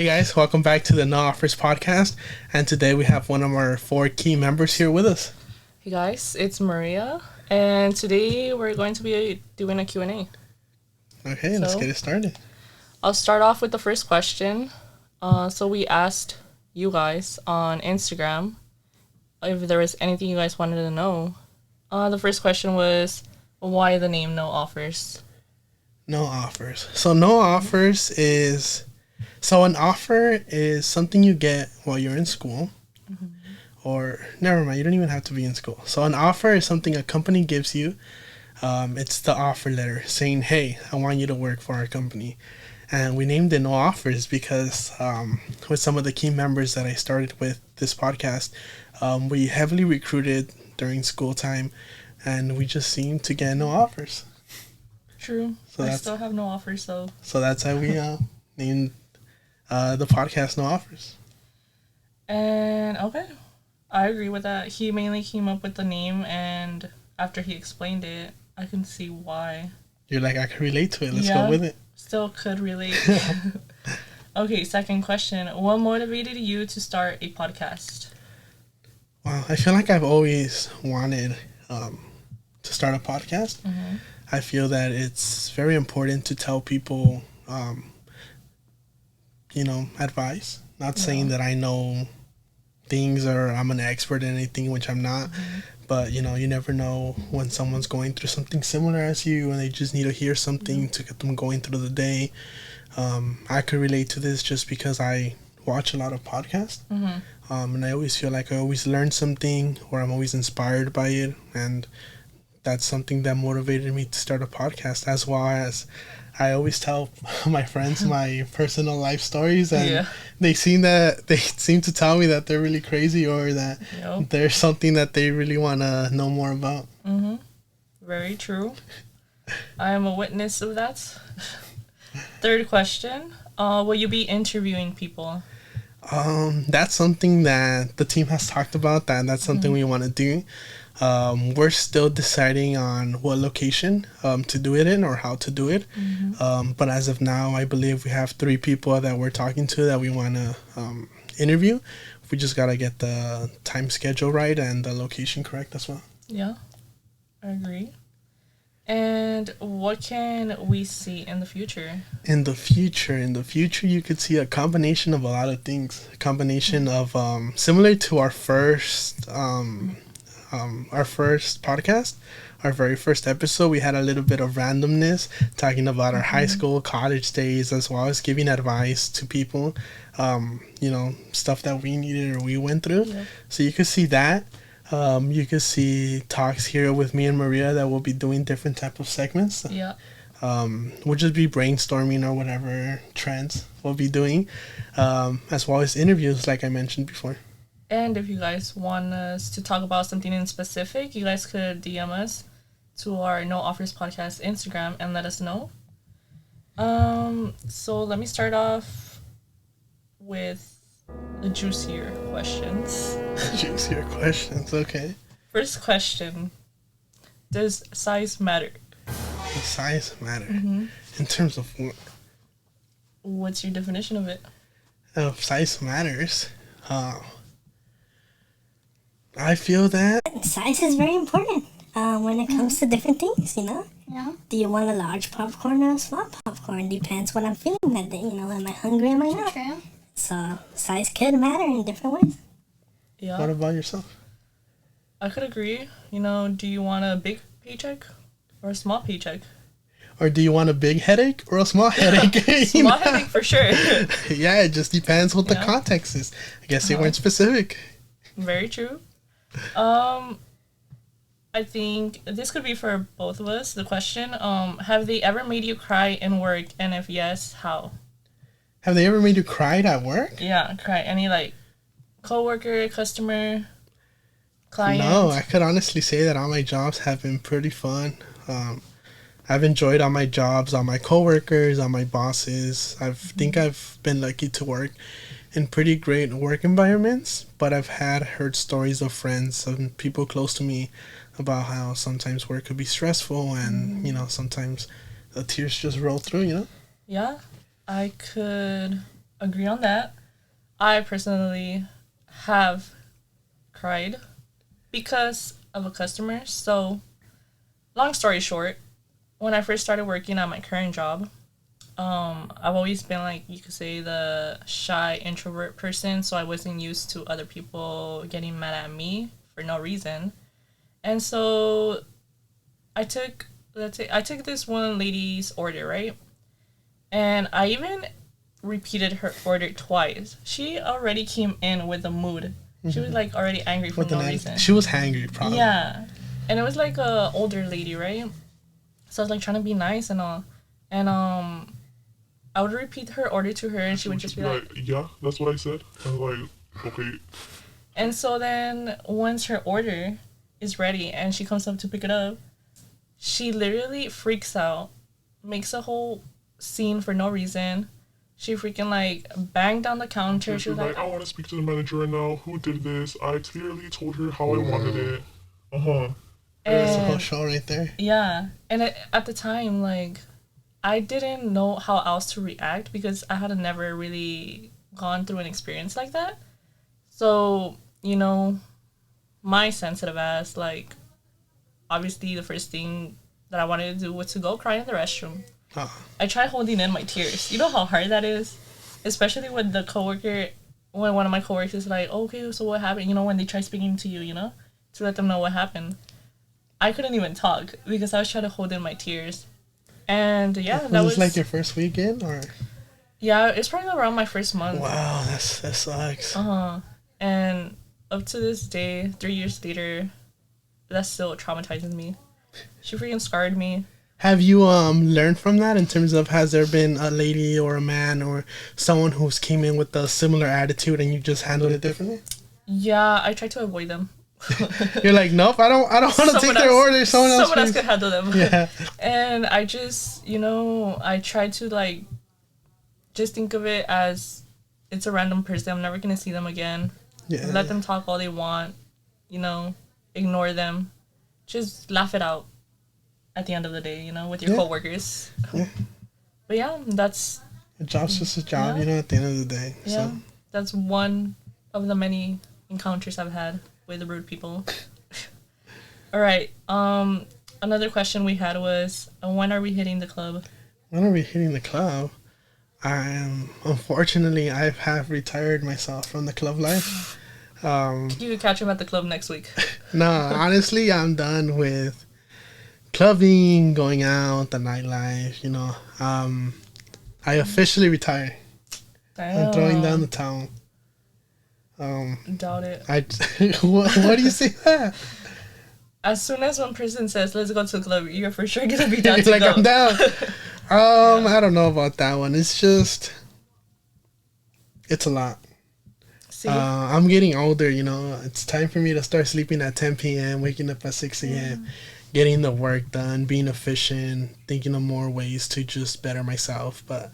Hey guys, welcome back to the No Offers podcast. And today we have one of our 4 key members here with us. Hey guys, it's Maria, and today we're going to be doing a Q&A. Okay, let's get it started. I'll start off with the first question. So we asked you guys on Instagram if there was anything you guys wanted to know. The first question was, why the name No Offers? No offers. So no offers is... So an offer is something you get while you're in school. Mm-hmm. Or, never mind, you don't even have to be in school. So an offer is something a company gives you. It's the offer letter saying, hey, I want you to work for our company. And we named it No Offers because with some of the key members that I started with this podcast, we heavily recruited during school time, and we just seemed to get no offers. True. So I still have no offers, though. So that's how we named the podcast No Offers. And, okay. I agree with that. He mainly came up with the name, and after he explained it, I can see why. You're like, I can relate to it. Let's go with it. Still could relate. Okay, second question. What motivated you to start a podcast? Well, I feel like I've always wanted to start a podcast. Mm-hmm. I feel that it's very important to tell people, advice. Not saying that I know things or I'm an expert in anything, which I'm not. Mm-hmm. But, you never know when someone's going through something similar as you and they just need to hear something to get them going through the day. I could relate to this just because I watch a lot of podcasts. Mm-hmm. And I always feel like I always learn something or I'm always inspired by it. And that's something that motivated me to start a podcast, as well as I always tell my friends my personal life stories, and they seem to tell me that they're really crazy or that there's something that they really want to know more about. Mm-hmm. Very true. I am a witness of that. Third question. Will you be interviewing people? That's something that the team has talked about, that's something we want to do. We're still deciding on what location to do it in or how to do it. Mm-hmm. But as of now, I believe we have 3 people that we're talking to that we want to interview. We just got to get the time schedule right and the location correct as well. Yeah, I agree. And what can we see in the future? In the future, you could see a combination of a lot of things. A combination of similar to our first podcast, our very first episode, we had a little bit of randomness, talking about our high school, college days, as well as giving advice to people, stuff that we needed or we went through. Yep. So you could see that. You could see talks here with me and Maria that we'll be doing different type of segments. Yeah. We'll just be brainstorming or whatever trends we'll be doing, as well as interviews, like I mentioned before. And if you guys want us to talk about something in specific, you guys could DM us to our No Offers Podcast Instagram and let us know. So let me start off with the juicier questions. Juicier questions, okay. First question. Does size matter? Does size matter? Mm-hmm. In terms of what? What's your definition of it? Size matters. I feel that size is very important when it comes to different things, Yeah. Do you want a large popcorn or a small popcorn? Depends what I'm feeling that day, Am I hungry? Am I not? True. So size could matter in different ways. Yeah. What about yourself? I could agree. Do you want a big paycheck or a small paycheck? Or do you want a big headache or a small headache? Small headache for sure. Yeah, it just depends what the context is. I guess they weren't specific. Very true. I think this could be for both of us. The question, have they ever made you cry in work? And if yes, how? Have they ever made you cry at work? Yeah, cry. Any coworker, customer, client? No, I could honestly say that all my jobs have been pretty fun. I've enjoyed all my jobs, all my coworkers, all my bosses. I think I've been lucky to work in pretty great work environments, but I've heard stories of friends and people close to me about how sometimes work could be stressful and, sometimes the tears just roll through, Yeah, I could agree on that. I personally have cried because of a customer. So, long story short, when I first started working at my current job, I've always been like, you could say, the shy introvert person. So I wasn't used to other people getting mad at me for no reason. And so I took this one lady's order, right? And I even repeated her order twice. She already came in with a mood. She was like already angry for no reason. She was hangry, probably. Yeah. And it was like a older lady, right? So I was like trying to be nice and all. And I would repeat her order to her and she would just be like, yeah, that's what I said. I was like, okay. And so then once her order is ready and she comes up to pick it up, she literally freaks out, makes a whole scene for no reason. She freaking like banged down the counter. She was like, I want to speak to the manager right now. Who did this? I clearly told her how I wanted it. That's the whole show right there. Yeah. And at the time, like, I didn't know how else to react because I had never really gone through an experience like that. So, you know, my sensitive ass, like, obviously the first thing that I wanted to do was to go cry in the restroom. I tried holding in my tears. You know how hard that is? Especially when when one of my coworkers is like, okay, so what happened? You know, when they try speaking to you, you know, to let them know what happened. I couldn't even talk because I was trying to hold in my tears. And yeah, that was like your first weekend, or? Yeah, it's probably around my first month. Wow, that sucks. And up to this day, 3 years later, that still traumatizes me. She freaking scarred me. Have you learned from that in terms of, has there been a lady or a man or someone who's came in with a similar attitude and you just handled it differently? Yeah, I try to avoid them. You're like, nope, I don't want to take their order. Someone else could handle them. Yeah. And I just, you know, I try to like just think of it as it's a random person. I'm never gonna see them again. Yeah. Let them talk all they want. You know, ignore them. Just laugh it out at the end of the day, you know, with your coworkers. Yeah. But yeah, that's... A job's just a job, you know, at the end of the day. Yeah, so. That's one of the many encounters I've had with rude people. All right. Another question we had was, when are we hitting the club? When are we hitting the club? Unfortunately, I have retired myself from the club life. You could catch him at the club next week. No, honestly, I'm done with clubbing, going out, the nightlife, you know. I officially retired. Damn. I'm throwing down the towel. Doubt it. What do you say that? As soon as one person says, let's go to the club, you're for sure going to be down to like, go. I'm down. I don't know about that one. It's just, it's a lot. See? I'm getting older, you know. It's time for me to start sleeping at 10 p.m., waking up at 6 a.m., getting the work done, being efficient, thinking of more ways to just better myself. But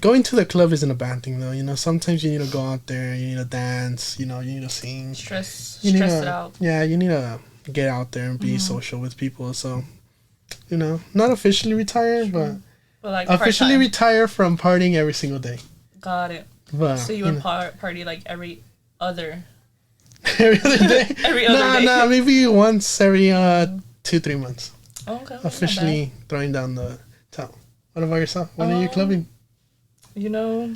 going to the club isn't a bad thing, though. You know, sometimes you need to go out there, you need to dance, you know, you need to sing. Stress it out. Yeah, you need to get out there and be social with people. So, you know, not officially retired, but like officially retire from partying every single day. Got it. But, so you would party like every other every other day? Every other day? Nah, maybe once every 2-3 months. Oh, okay. Officially throwing down the towel. What about yourself? When are you clubbing? You know,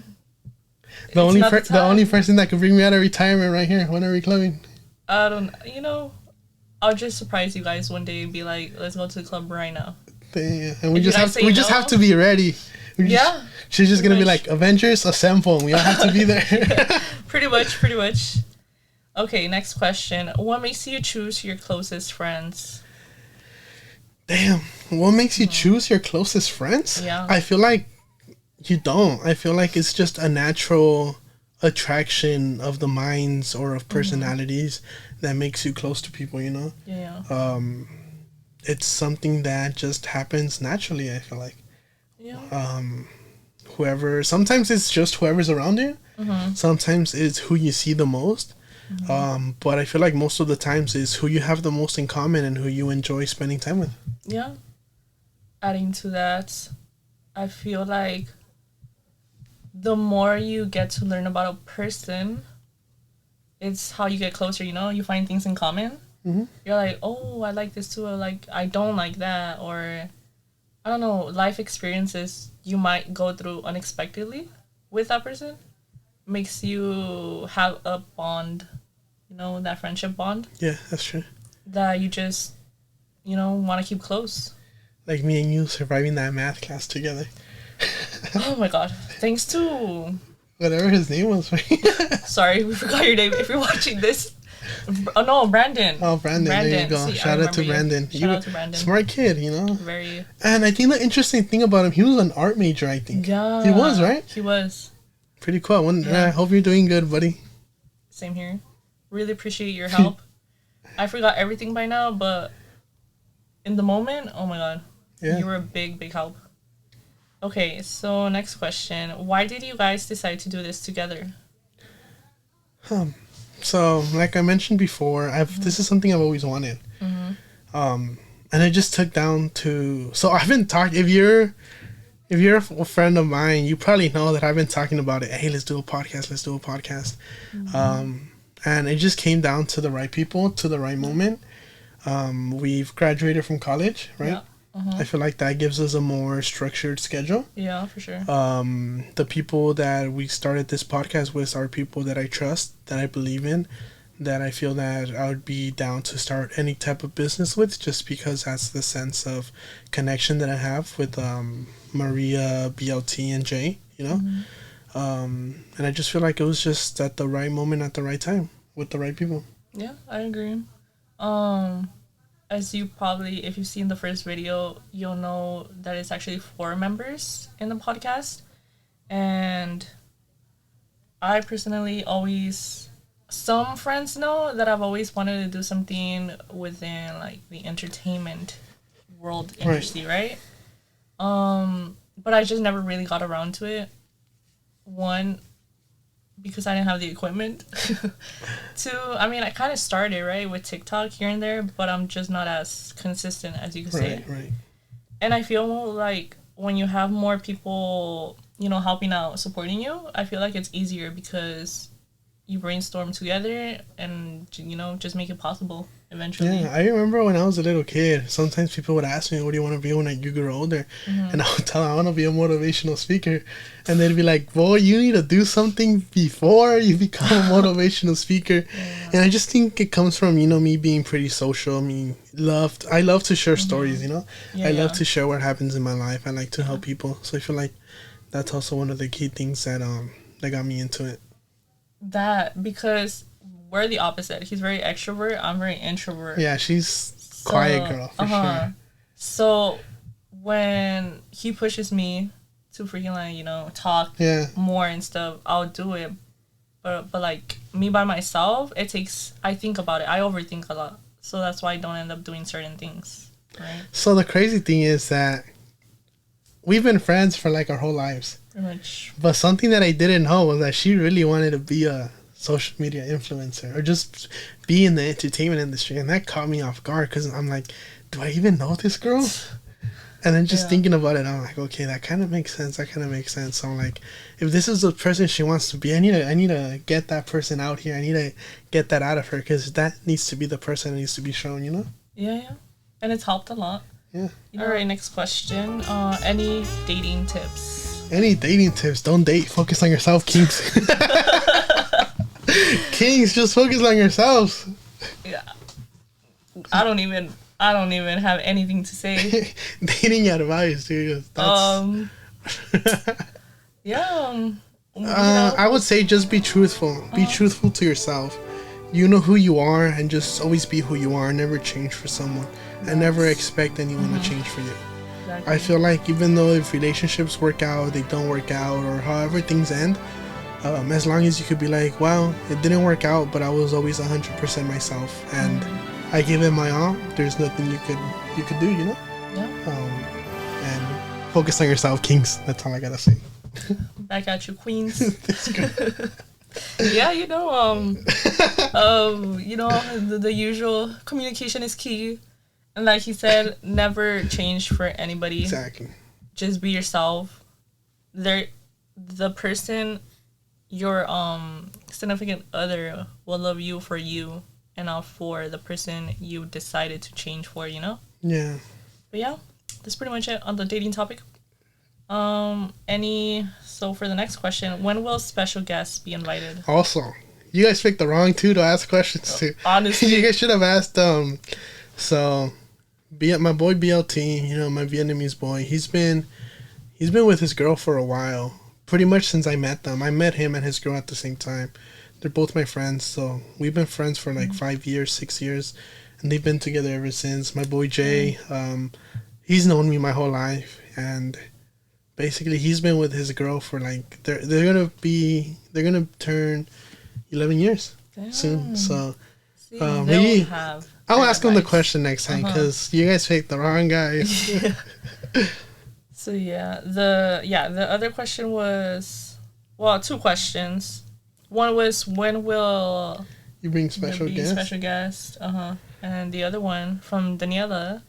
the only person that could bring me out of retirement right here. When are we clubbing? I don't. You know, I'll just surprise you guys one day and be like, "Let's go to the club right now." Yeah, and we just have to be ready. She's just gonna be like, Avengers assemble, and we all have to be there. Pretty much. Okay, next question. What makes you choose your closest friends? Damn, what makes you choose your closest friends? Yeah. I feel like you don't. I feel like it's just a natural attraction of the minds or of personalities that makes you close to people, you know? Yeah. It's something that just happens naturally, I feel like. Yeah. Sometimes it's just whoever's around you. Sometimes it's who you see the most. But I feel like most of the times is who you have the most in common and who you enjoy spending time with. Yeah. Adding to that, I feel like the more you get to learn about a person, it's how you get closer, you know? You find things in common. Mm-hmm. You're like, oh, I like this too. I don't like that. Or, I don't know, life experiences you might go through unexpectedly with that person makes you have a bond, you know, that friendship bond. Yeah, that's true. That you just, you know, want to keep close. Like me and you surviving that math class together. Oh my god. Thanks to... Whatever his name was, right? Sorry, we forgot your name. If you're watching this... Oh no, Brandon. Oh, Brandon. There you go. See, Shout out to Brandon. Shout out to Brandon. Smart kid, you know? Very. And I think the interesting thing about him, he was an art major, I think. Yeah. He was, right? He was. Pretty cool. I hope you're doing good, buddy. Same here. Really appreciate your help. I forgot everything by now, but in the moment, oh my god. Yeah. You were a big, big help. Okay, so next question. Why did you guys decide to do this together? So, like I mentioned before, this is something I've always wanted. And it just took down to... So, I've been talking... If you're a friend of mine, you probably know that I've been talking about it. Hey, let's do a podcast. And it just came down to the right people, to the right moment. We've graduated from college, right? Yeah. I feel like that gives us a more structured schedule. Yeah, for sure. The people that we started this podcast with are people that I trust, that I believe in, that I feel that I would be down to start any type of business with, just because that's the sense of connection that I have with Maria, BLT, and Jay, you know? And I just feel like it was just at the right moment, at the right time, with the right people. Yeah, I agree. As you probably, if you've seen the first video, you'll know that it's actually 4 members in the podcast. And I personally some friends know that I've always wanted to do something within like the entertainment world industry, right? But I just never really got around to it. One, because I didn't have the equipment. 2, I mean, I kind of started, right, with TikTok here and there, but I'm just not as consistent as you could say. Right. And I feel like when you have more people, you know, helping out, supporting you, I feel like it's easier because you brainstorm together and, you know, just make it possible eventually. Yeah, I remember when I was a little kid, sometimes people would ask me, what do you want to be when you grow older? And I would tell them, I want to be a motivational speaker. And they'd be like, boy, you need to do something before you become a motivational speaker. And I just think it comes from, you know, me being pretty social. I mean, I love to share stories, you know? I love to share what happens in my life. I like to help people. So I feel like that's also one of the key things that got me into it. Because we're the opposite. He's very extrovert. I'm very introvert. Yeah, she's quiet girl for sure. So when he pushes me to freaking like, you know, talk more and stuff, I'll do it. But like me by myself, I think about it. I overthink a lot. So that's why I don't end up doing certain things. Right? So the crazy thing is that we've been friends for like our whole lives. Pretty much. But something that I didn't know was that she really wanted to be a social media influencer or just be in the entertainment industry. And that caught me off guard because I'm like, do I even know this girl? And then just thinking about it, I'm like, okay, that kind of makes sense. So I'm like, if this is the person she wants to be, I need to get that person out here. I need to get that out of her because that needs to be the person that needs to be shown, you know? Yeah. And it's helped a lot. Yeah. All right, next question. Any dating tips? Any dating tips? Don't date. Focus on yourself, kings. Kings, just focus on yourselves. Yeah. I don't even have anything to say. Dating advice, dude. That's... I would say just be truthful. Be truthful to yourself. You know who you are, and just always be who you are. Never change for someone, and never expect anyone to change for you. Exactly. I feel like even though if relationships work out, they don't work out, or however things end, as long as you could be like, wow, it didn't work out, but I was always 100% myself, and I gave it my all. There's nothing you could do, you know. Yeah. And focus on yourself, kings. That's all I gotta say. Back at you, queens. Yeah, you know, the usual communication is key. And like he said, never change for anybody. Exactly. Just be yourself. the person, your significant other, will love you for you and not for the person you decided to change for, you know? Yeah. But yeah, that's pretty much it on the dating topic. So for the next question, when will special guests be invited? Also, you guys picked the wrong two to ask questions to. Honestly. You guys should have asked so my boy BLT, you know, my Vietnamese boy, he's been with his girl for a while. Pretty much since I met them. I met him and his girl at the same time. They're both my friends, so we've been friends for like 5 years, 6 years, and they've been together ever since. My boy Jay, he's known me my whole life, and basically he's been with his girl for like they're gonna turn 11 years soon. So maybe I'll ask him the question next time because you guys picked the wrong guys. So the other question was, well, two questions. One was, when will you bring special guest? And the other one from Daniela.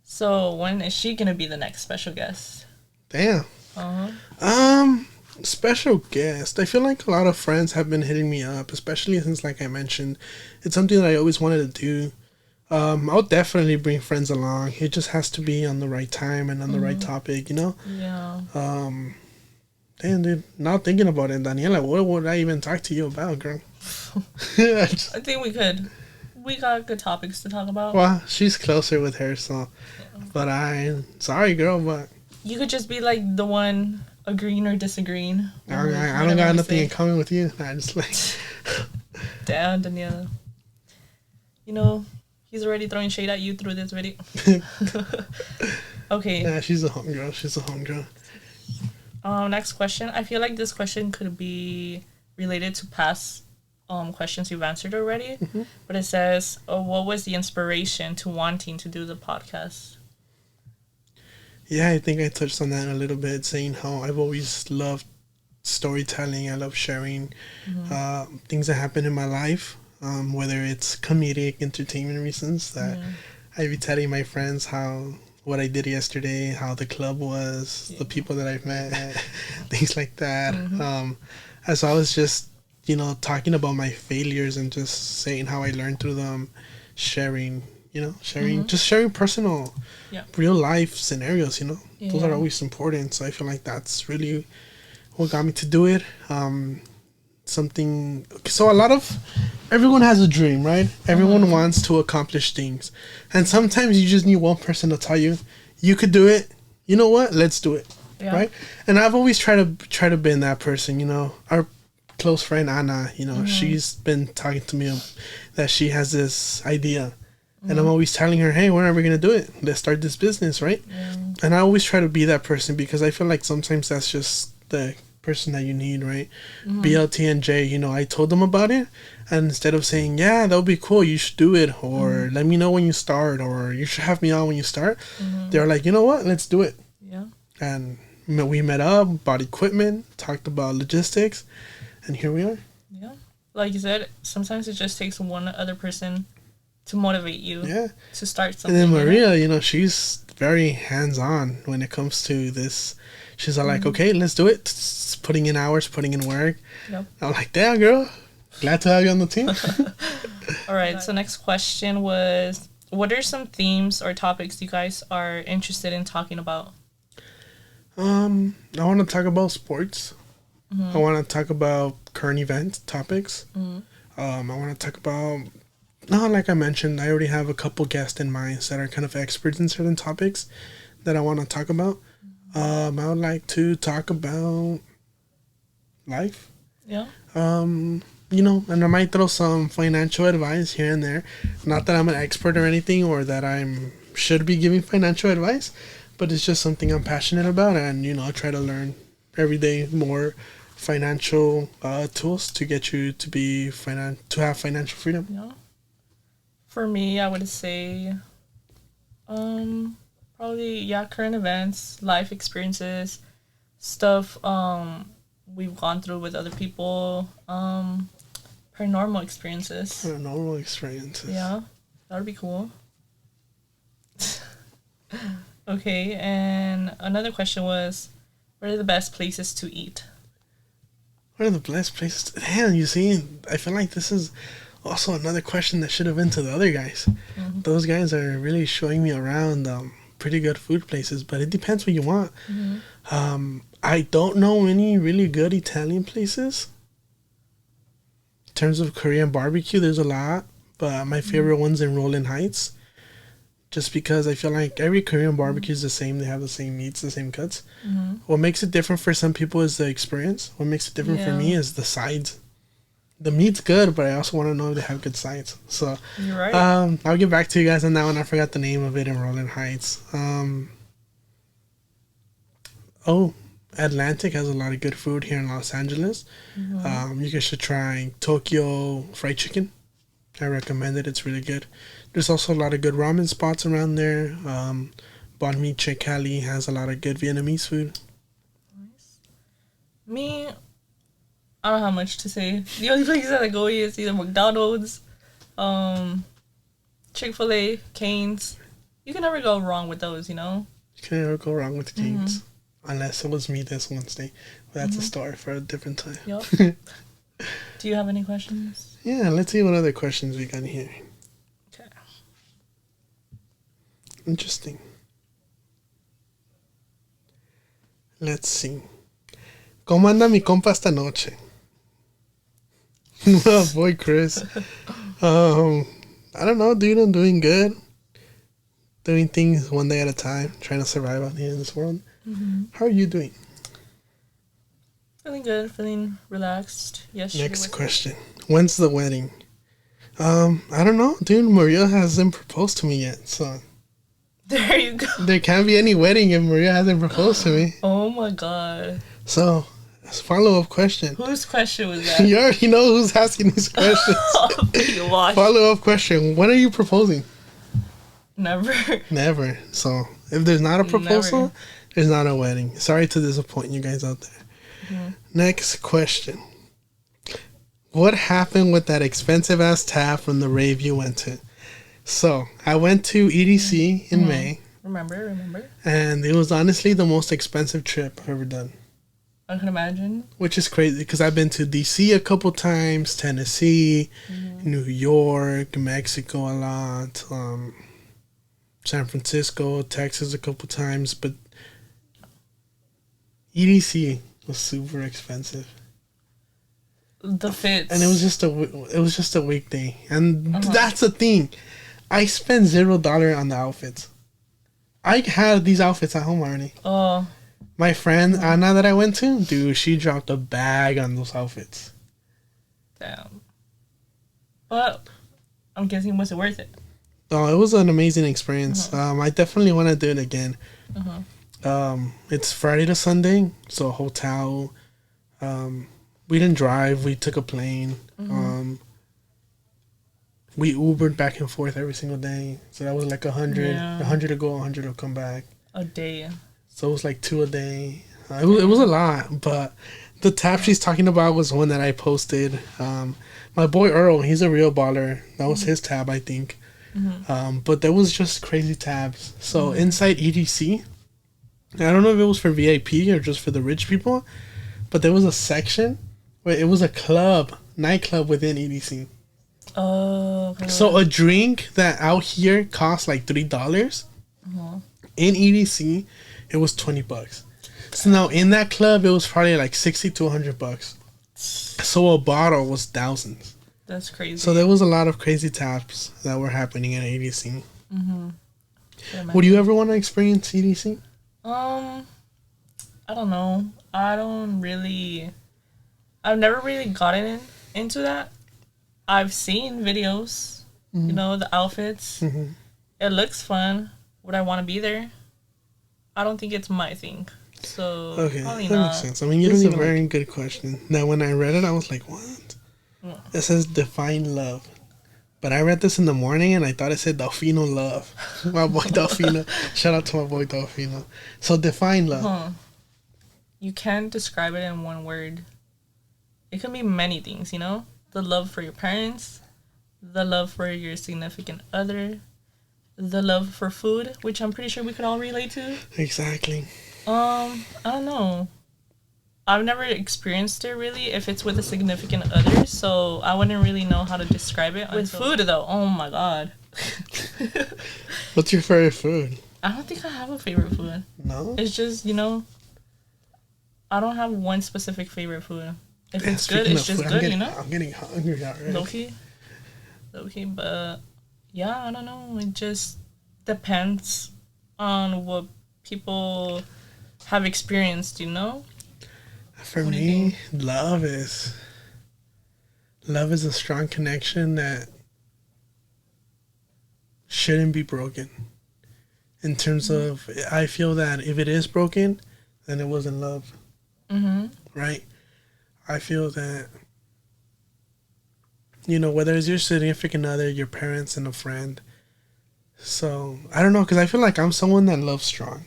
So when is she gonna be the next special guest? Damn. Special guest. I feel like a lot of friends have been hitting me up, especially since, like I mentioned, it's something that I always wanted to do. I'll definitely bring friends along. It just has to be on the right time and on the right topic, you know? Yeah. Damn, dude. Now thinking about it, Daniela, what would I even talk to you about, girl? I think we could. We got good topics to talk about. Well, she's closer with her, so. But sorry, girl, but. You could just be like the one agreeing or disagreeing. I don't got nothing in common with you. I just like. Damn, Daniela. You know, he's already throwing shade at you through this video. Okay. Yeah, she's a homegirl. Next question. I feel like this question could be related to past questions you've answered already. But it says, what was the inspiration to wanting to do the podcast? Yeah, I think I touched on that a little bit, saying how I've always loved storytelling. I love sharing things that happen in my life, whether it's comedic, entertainment reasons that I be telling my friends what I did yesterday, how the club was, the people that I've met, things like that. As I was just, you know, talking about my failures and just saying how I learned through them, sharing personal, real life scenarios, you know. Those are always important. So I feel like that's really what got me to do it. Everyone has a dream, right? Everyone wants to accomplish things. And sometimes you just need one person to tell you, you could do it. You know what? Let's do it. Yeah. Right? And I've always tried to be that person, you know. Our close friend Anna, you know, she's been talking to me that she has this idea. And I'm always telling her, hey, when are we going to do it? Let's start this business, right? Yeah. And I always try to be that person because I feel like sometimes that's just the person that you need, right? BLT and Jay, you know, I told them about it. And instead of saying, yeah, that would be cool, you should do it, or let me know when you start, or you should have me on when you start, they're like, you know what? Let's do it. Yeah. And we met up, bought equipment, talked about logistics, and here we are. Yeah. Like you said, sometimes it just takes one other person to motivate you to start something. And then Maria, you know, she's very hands-on when it comes to this. She's all like, okay, let's do it. Putting in hours, putting in work. Yep. I'm like, damn, girl. Glad to have you on the team. All right, so next question was, what are some themes or topics you guys are interested in talking about? I want to talk about sports. I want to talk about current event topics. I want to talk about... like I mentioned, I already have a couple guests in mind that are kind of experts in certain topics that I want to talk about. I would like to talk about life. Yeah. You know, and I might throw some financial advice here and there. Not that I'm an expert or anything, or that should be giving financial advice, but it's just something I'm passionate about, and, you know, I try to learn every day more financial tools to get you to have financial freedom. Yeah. For me, I would say, probably, current events, life experiences, stuff we've gone through with other people, paranormal experiences. Yeah, that would be cool. Okay, and another question was, What are the best places to eat? What are the best places? Damn, you see, I feel like this is also another question that should have been to the other guys. Mm-hmm. Those guys are really showing me around pretty good food places, but it depends what you want. Mm-hmm. I don't know any really good Italian places. In terms of Korean barbecue, there's a lot, but my favorite one's in Rolling Heights. Just because I feel like every Korean barbecue is the same. They have the same meats, the same cuts. Mm-hmm. What makes it different for some people is the experience. What makes it different for me is the sides. The meat's good, but I also want to know if they have good sides. So, you're right. I'll get back to you guys on that one. I forgot the name of it in Rolling Heights. Atlantic has a lot of good food here in Los Angeles. Mm-hmm. You guys should try Tokyo fried chicken. I recommend it. It's really good. There's also a lot of good ramen spots around there. Banh Mi Chai Cali has a lot of good Vietnamese food. Nice. Me, I don't have much to say. The only places that I go is either McDonald's, Chick-fil-A, Cane's. You can never go wrong with those, you know? You can never go wrong with Cane's. Unless it was me this Wednesday. But that's a story for a different time. Yep. Do you have any questions? Yeah, let's see what other questions we got here. Okay. Interesting. Let's see. ¿Cómo anda mi compa esta noche? Oh, boy, Chris. I don't know, dude. I'm doing good. Doing things one day at a time. Trying to survive out here in this world. Mm-hmm. How are you doing? Feeling good. Feeling relaxed. Yesterday. Next question. When's the wedding? I don't know, dude. Maria hasn't proposed to me yet, so There you go. there can't be any wedding if Maria hasn't proposed to me. Oh my god. So, follow-up question. Whose question was that? You already know who's asking these questions. You watch. Follow-up question. When are you proposing? Never. Never. So, if there's not a proposal, Never. there's not a wedding. Sorry to disappoint you guys out there. Mm-hmm. Next question. What happened with that expensive-ass tab from the rave you went to? So, I went to EDC in May. Remember. And it was honestly the most expensive trip I've ever done. I can imagine. Which is crazy because I've been to DC a couple times, Tennessee, New York, Mexico a lot, San Francisco, Texas a couple times, but EDC was super expensive. The fits. And it was just a weekday. And that's the thing. I spent $0 on the outfits. I had these outfits at home already. Oh. My friend Anna that I went to, dude, she dropped a bag on those outfits. Damn. But I'm guessing, was it worth it? Oh, it was an amazing experience. I definitely want to do it again. It's Friday to Sunday, so hotel. We didn't drive. We took a plane. We Ubered back and forth every single day. So that was like 100. Yeah. 100 to go, 100 to come back. A day. So it was like 2 a day. It was a lot, but the tab she's talking about was one that I posted. My boy Earl, he's a real baller. That was his tab, I think. But there was just crazy tabs. So inside EDC, I don't know if it was for VIP or just for the rich people, but there was a section where it was a nightclub within EDC. Oh. Okay. So a drink that out here costs like $3, in EDC, it was $20. So now in that club, it was probably like $60 to $100. So a bottle was thousands. That's crazy. So there was a lot of crazy taps that were happening in EDC. Would you ever want to experience EDC? I don't know. I've never really gotten into that. I've seen videos, you know, the outfits. It looks fun. Would I want to be there? I don't think it's my thing. So, Okay, probably that not. makes sense. I mean, this is a very good question. Now, when I read it, I was like, what? It says define love. But I read this in the morning, and I thought it said Delfino love. My boy Delfino. Shout out to my boy Delfino. So, define love. You can't describe it in one word. It can be many things, you know? The love for your parents, the love for your significant other, the love for food, which I'm pretty sure we could all relate to. Exactly. I don't know. I've never experienced it really if it's with a significant other, so I wouldn't really know how to describe it. With food though, oh my god. What's your favorite food? I don't think I have a favorite food. No? It's just, I don't have one specific favorite food. If it's good, it's just good, I'm getting hungry already. Low-key, but yeah, I don't know. It just depends on what people have experienced, For me, love is a strong connection that shouldn't be broken. In terms of, I feel that if it is broken, then it wasn't love. Mm-hmm. Right? I feel that, whether it's your significant other, your parents, and a friend. So, I don't know, because I feel like I'm someone that loves strong.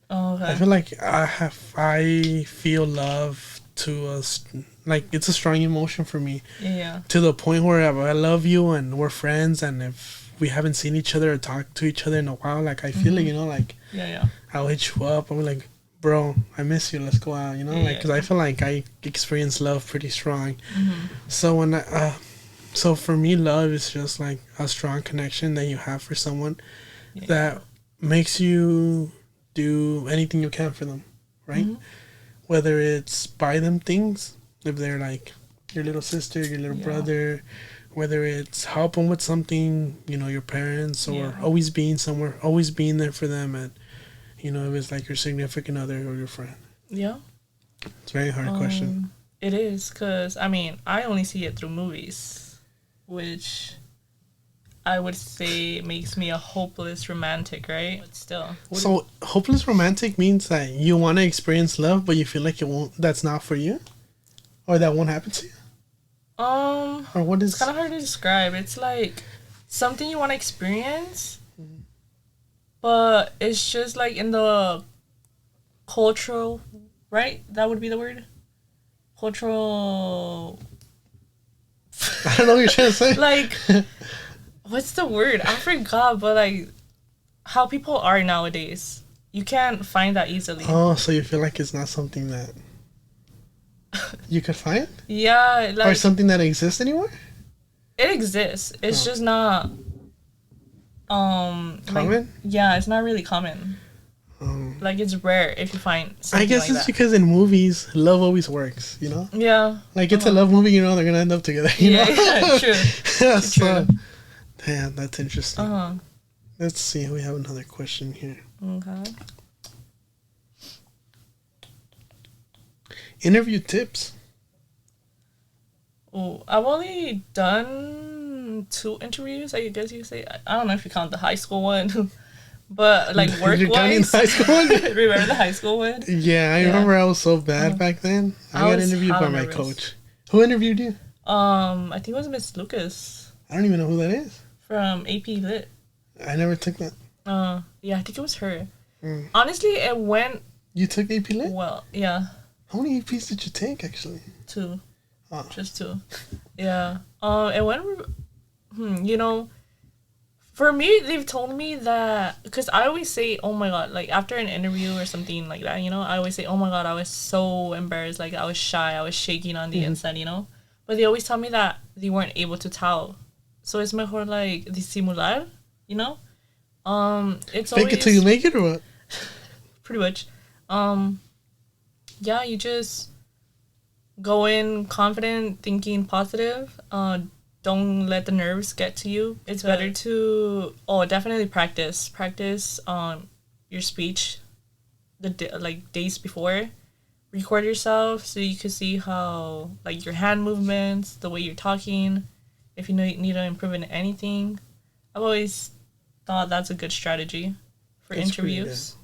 Oh, okay. I feel like I feel love to us, like it's a strong emotion for me. Yeah. To the point where I love you and we're friends, and if we haven't seen each other or talked to each other in a while, like I feel it, like Yeah. I'll hit you up. I'm like, bro, I miss you. Let's go out, because I feel like I experience love pretty strong. Mm-hmm. So so for me, love is just like a strong connection that you have for someone that makes you do anything you can for them, right? Mm-hmm. Whether it's buy them things, if they're like your little sister, your little brother, whether it's help them with something, your parents, or always being somewhere, always being there for them, and if it's like your significant other or your friend. Yeah. It's a very hard question. It is, because, I only see it through movies, which I would say makes me a hopeless romantic, right? But still. So hopeless romantic means that you want to experience love, but you feel like that's not for you? Or that won't happen to you? Or what is... It's kind of hard to describe. It's like something you want to experience, but it's just like in the cultural, right? That would be the word? Cultural... I don't know what you're trying to say. Like... What's the word? I forgot, but like how people are nowadays. You can't find that easily. Oh, so you feel like it's not something that you could find? Yeah. Or something that exists anymore? It exists. It's just not common? It's not really common. Like it's rare if you find something I guess like it's that. Because in movies, love always works, Yeah. Like it's a love movie, they're gonna end up together, Yeah, true. So, damn, that's interesting. Let's see. We have another question here. Okay. Interview tips. Oh, I've only done 2 interviews, I guess you could say. I don't know if you count the high school one, but like work-wise. You're counting the high school one? Remember the high school one? Yeah, I remember I was so bad back then. I got interviewed by my coach. Who interviewed you? I think it was Miss Lucas. I don't even know who that is. From AP Lit. I never took that. Yeah, I think it was her. Honestly, it went... You took AP Lit? Well, yeah. How many APs did you take, actually? 2. Oh. Just 2. Yeah. It went... for me, they've told me that... Because I always say, oh my god, like, after an interview or something like that, I always say, oh my god, I was so embarrassed. Like, I was shy. I was shaking on the inside, But they always tell me that they weren't able to tell. So it's mejor, like, disimular, It's Fake it till you make it, or what? Pretty much. Yeah, you just go in confident, thinking positive. Don't let the nerves get to you. It's better to definitely practice your speech days before. Record yourself so you can see how your hand movements, the way you're talking, if you need to improve in anything. I've always thought that's a good strategy for interviews.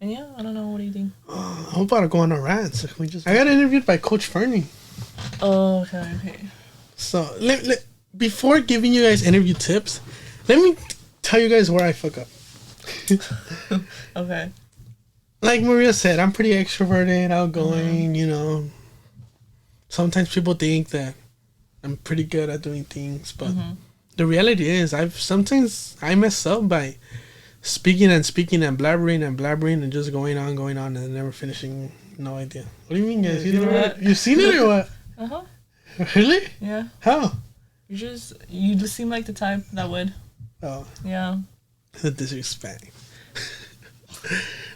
And yeah, I don't know. What do you think? I'm about to go on a rant. I got interviewed by Coach Fernie. Oh, okay. So, before giving you guys interview tips, let me tell you guys where I fuck up. Okay. Like Maria said, I'm pretty extroverted, outgoing, Sometimes people think that I'm pretty good at doing things, but the reality is I mess up by speaking and speaking and blabbering and just going on and never finishing. No idea. What do you mean, guys? You seen it or what? Uh-huh. Really? Yeah. How? You just seem like the type that would. Oh. Yeah. The disrespect.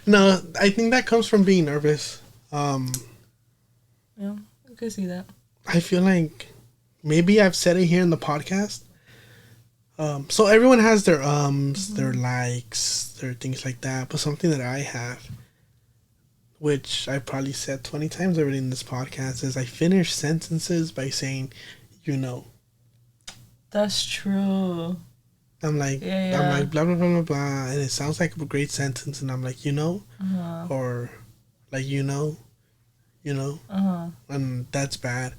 No, I think that comes from being nervous. Yeah, I could see that. I feel like maybe I've said it here in the podcast. So everyone has their their likes, their things like that. But something that I have, which I probably said 20 times already in this podcast, is I finish sentences by saying, you know. That's true. I'm like, blah, blah, blah, blah, blah. And it sounds like a great sentence. And I'm like, you know, or like, you know, and that's bad,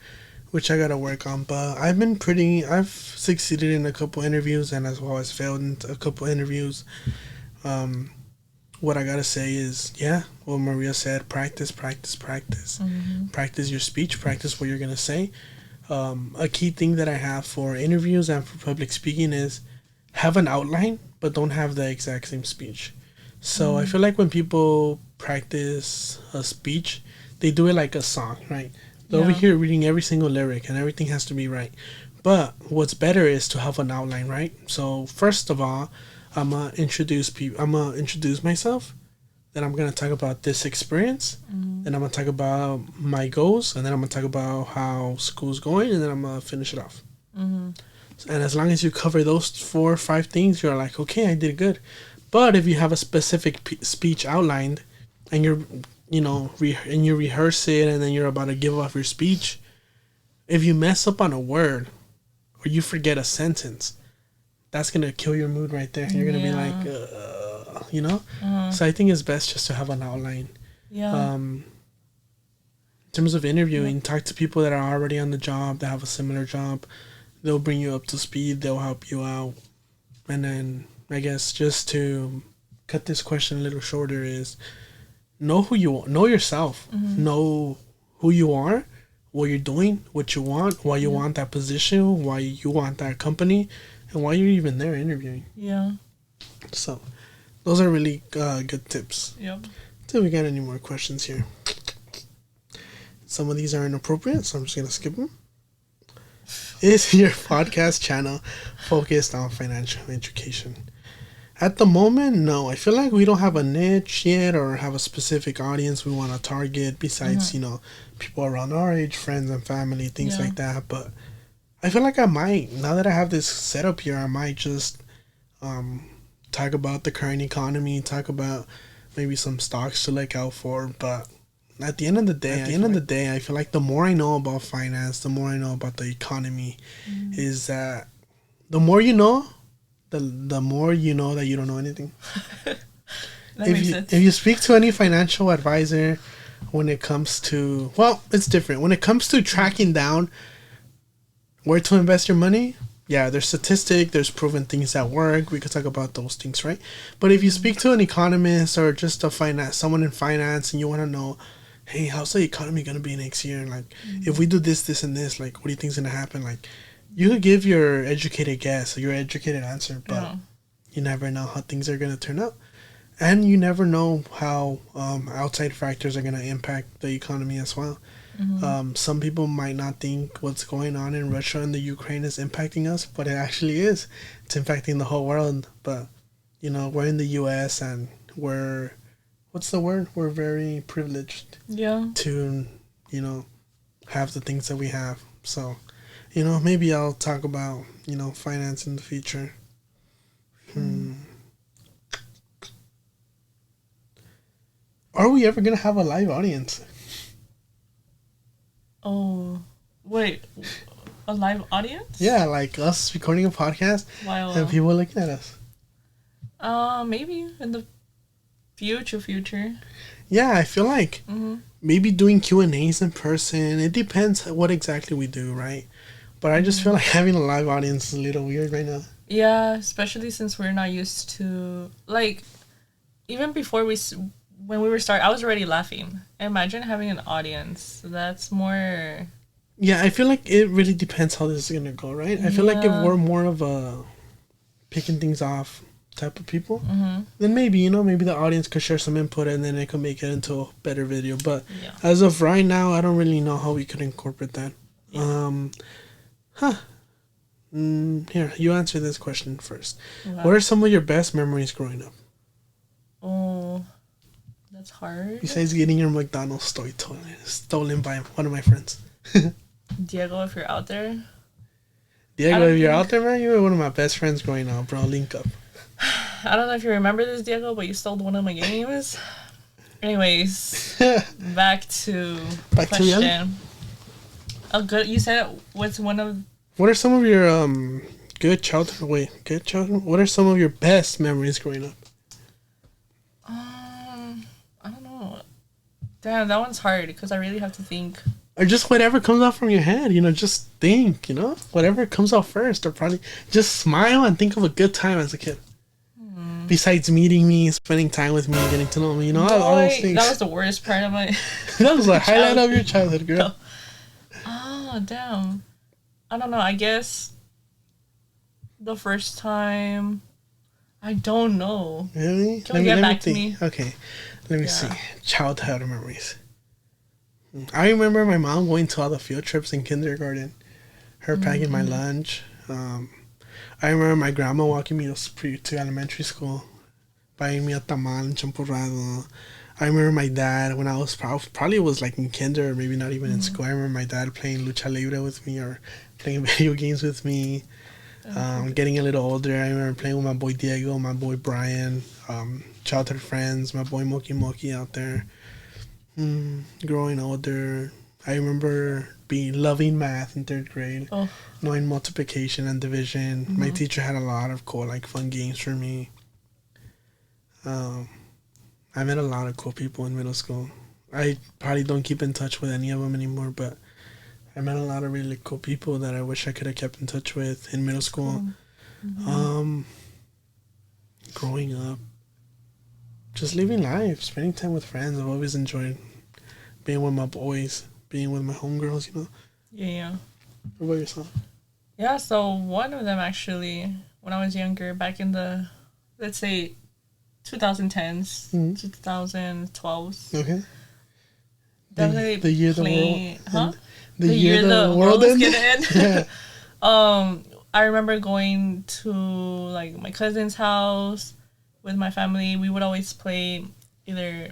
which I got to work on. But I've succeeded in a couple interviews and as well as failed in a couple interviews. What I got to say is, what Maria said, practice. Mm-hmm. Practice your speech, practice what you're going to say. A key thing that I have for interviews and for public speaking is have an outline, but don't have the exact same speech. So I feel like when people practice a speech, they do it like a song, right? They're over here reading every single lyric and everything has to be right. But what's better is to have an outline, right? So first of all, I'm gonna introduce myself. Then I'm gonna talk about this experience. Then I'm gonna talk about my goals, and then I'm gonna talk about how school's going, and then I'm gonna finish it off. And as long as you cover those 4 or 5 things, you're like, okay, I did good. But if you have a specific speech outlined, and you're, and you rehearse it, and then you're about to give off your speech, if you mess up on a word, or you forget a sentence, that's gonna kill your mood right there. You're gonna be like, So I think it's best just to have an outline. Yeah. In terms of interviewing, talk to people that are already on the job, that have a similar job. They'll bring you up to speed. They'll help you out. And then I guess just to cut this question a little shorter is know who you are. Know yourself. Know who you are, what you're doing, what you want, why you want that position, why you want that company, and why you're even there interviewing. Yeah. So those are really good tips. Yep. Do we got any more questions here? Some of these are inappropriate, so I'm just going to skip them. Is your podcast channel focused on financial education? At the moment, no. I feel like we don't have a niche yet or have a specific audience we want to target besides, people around our age, friends and family, things like that. But I feel like I might, now that I have this setup here, I might just talk about the current economy, talk about maybe some stocks to look out for. But at the end of the day, I feel like the more I know about finance, the more I know about the economy, is that the more you know, the more you know that you don't know anything. If you speak to any financial advisor when it comes to, it's different. When it comes to tracking down where to invest your money, there's statistics, there's proven things that work. We could talk about those things, right? But if you speak to an economist or just someone in finance and you want to know, hey, how's the economy going to be next year? Like, if we do this, and this, like, what do you think is going to happen? Like, you could give your educated guess, your educated answer, but you never know how things are going to turn out. And you never know how outside factors are going to impact the economy as well. Some people might not think what's going on in Russia and the Ukraine is impacting us, but it actually is. It's impacting the whole world. But, we're in the U.S. and what's the word? We're very privileged to, have the things that we have. So, maybe I'll talk about, finance in the future. Are we ever going to have a live audience? Oh, wait. A live audience? Yeah, like us recording a podcast and people looking at us. Maybe in the future. Yeah, I feel like maybe doing Q&As in person. It depends what exactly we do, right? But I just feel like having a live audience is a little weird right now. Yeah, especially since we're not used to, like, even before when we were starting, I was already laughing. Imagine having an audience. That's more... Yeah, I feel like it really depends how this is going to go, right? I feel like if we're more of a picking things off type of people, then maybe, maybe the audience could share some input and then it could make it into a better video. But as of right now, I don't really know how we could incorporate that. Here, you answer this question first. Okay. What are some of your best memories growing up? Oh, that's hard. Besides getting your McDonald's toy stolen by one of my friends. Diego, if you're out there. Diego, if you're out there, man, you were one of my best friends growing up, bro. Link up. I don't know if you remember this, Diego, but you stole one of my games. Anyways, back to question. You said what's one of... What are some of your good childhood? What are some of your best memories growing up? I don't know. Damn, that one's hard because I really have to think. Or just whatever comes out from your head, just think, whatever comes out first, or probably just smile and think of a good time as a kid. Besides meeting me, spending time with me, getting to know me, all those things. That was the worst part of my... That was the highlight of your childhood, girl. No. Oh, damn. I don't know. I guess the first time... I don't know. Really? Can you get back to me? Okay. Let me see. Childhood memories. I remember my mom going to all the field trips in kindergarten. Her packing my lunch. I remember my grandma walking me to elementary school, buying me a tamal and champurrado. I remember my dad when I was probably was like in kinder or maybe not even in school. I remember my dad playing lucha libre with me or playing video games with me. Getting a little older, I remember playing with my boy Diego, my boy Brian, childhood friends, my boy Moki Moki out there. Growing older, I remember loving math in 3rd grade, knowing multiplication and division. My teacher had a lot of cool, fun games for me. I met a lot of cool people in middle school. I probably don't keep in touch with any of them anymore, but I met a lot of really cool people that I wish I could have kept in touch with in middle school. Growing up, just living life, spending time with friends. I've always enjoyed being with my boys, being with my homegirls, Yeah. What about yourself? Yeah, so one of them actually, when I was younger, back in the, let's say, 2010s, 2012s. Okay. Definitely the year playing, the world... The year the world was gonna end. Yeah. I remember going to my cousin's house with my family. We would always play either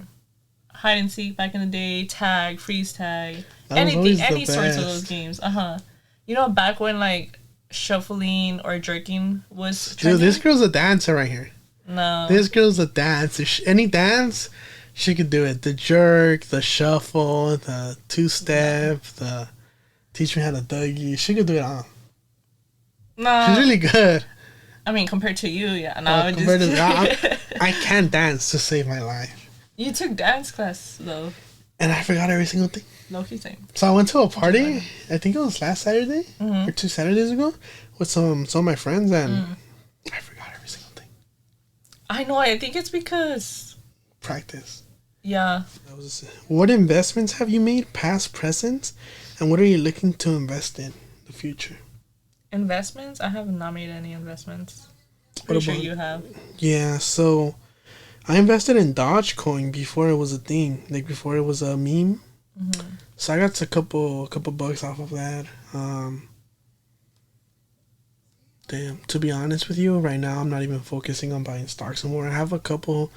hide and seek back in the day, tag, freeze tag, any sorts of those games. Back when shuffling or jerking was trending. Dude, this girl's a dancer right here. No. This girl's a dancer. Any dance, she could do it. The jerk, the shuffle, the two-step, the teach me how to Dougie. She could do it all. No. She's really good. I mean, compared to you, yeah. No, I can't dance to save my life. You took dance class, though. And I forgot every single thing. No, same. So I went to a party, I think it was last Saturday, or 2 Saturdays ago, with some of my friends, and I forgot every single thing. I know, I think it's because... Practice. Yeah. What investments have you made, past, present, and what are you looking to invest in the future? Investments? I have not made any investments. Pretty sure you have. Yeah, so I invested in Dogecoin before it was a thing, before it was a meme. So I got a couple bucks off of that. To be honest with you, right now I'm not even focusing on buying stocks anymore. I have a couple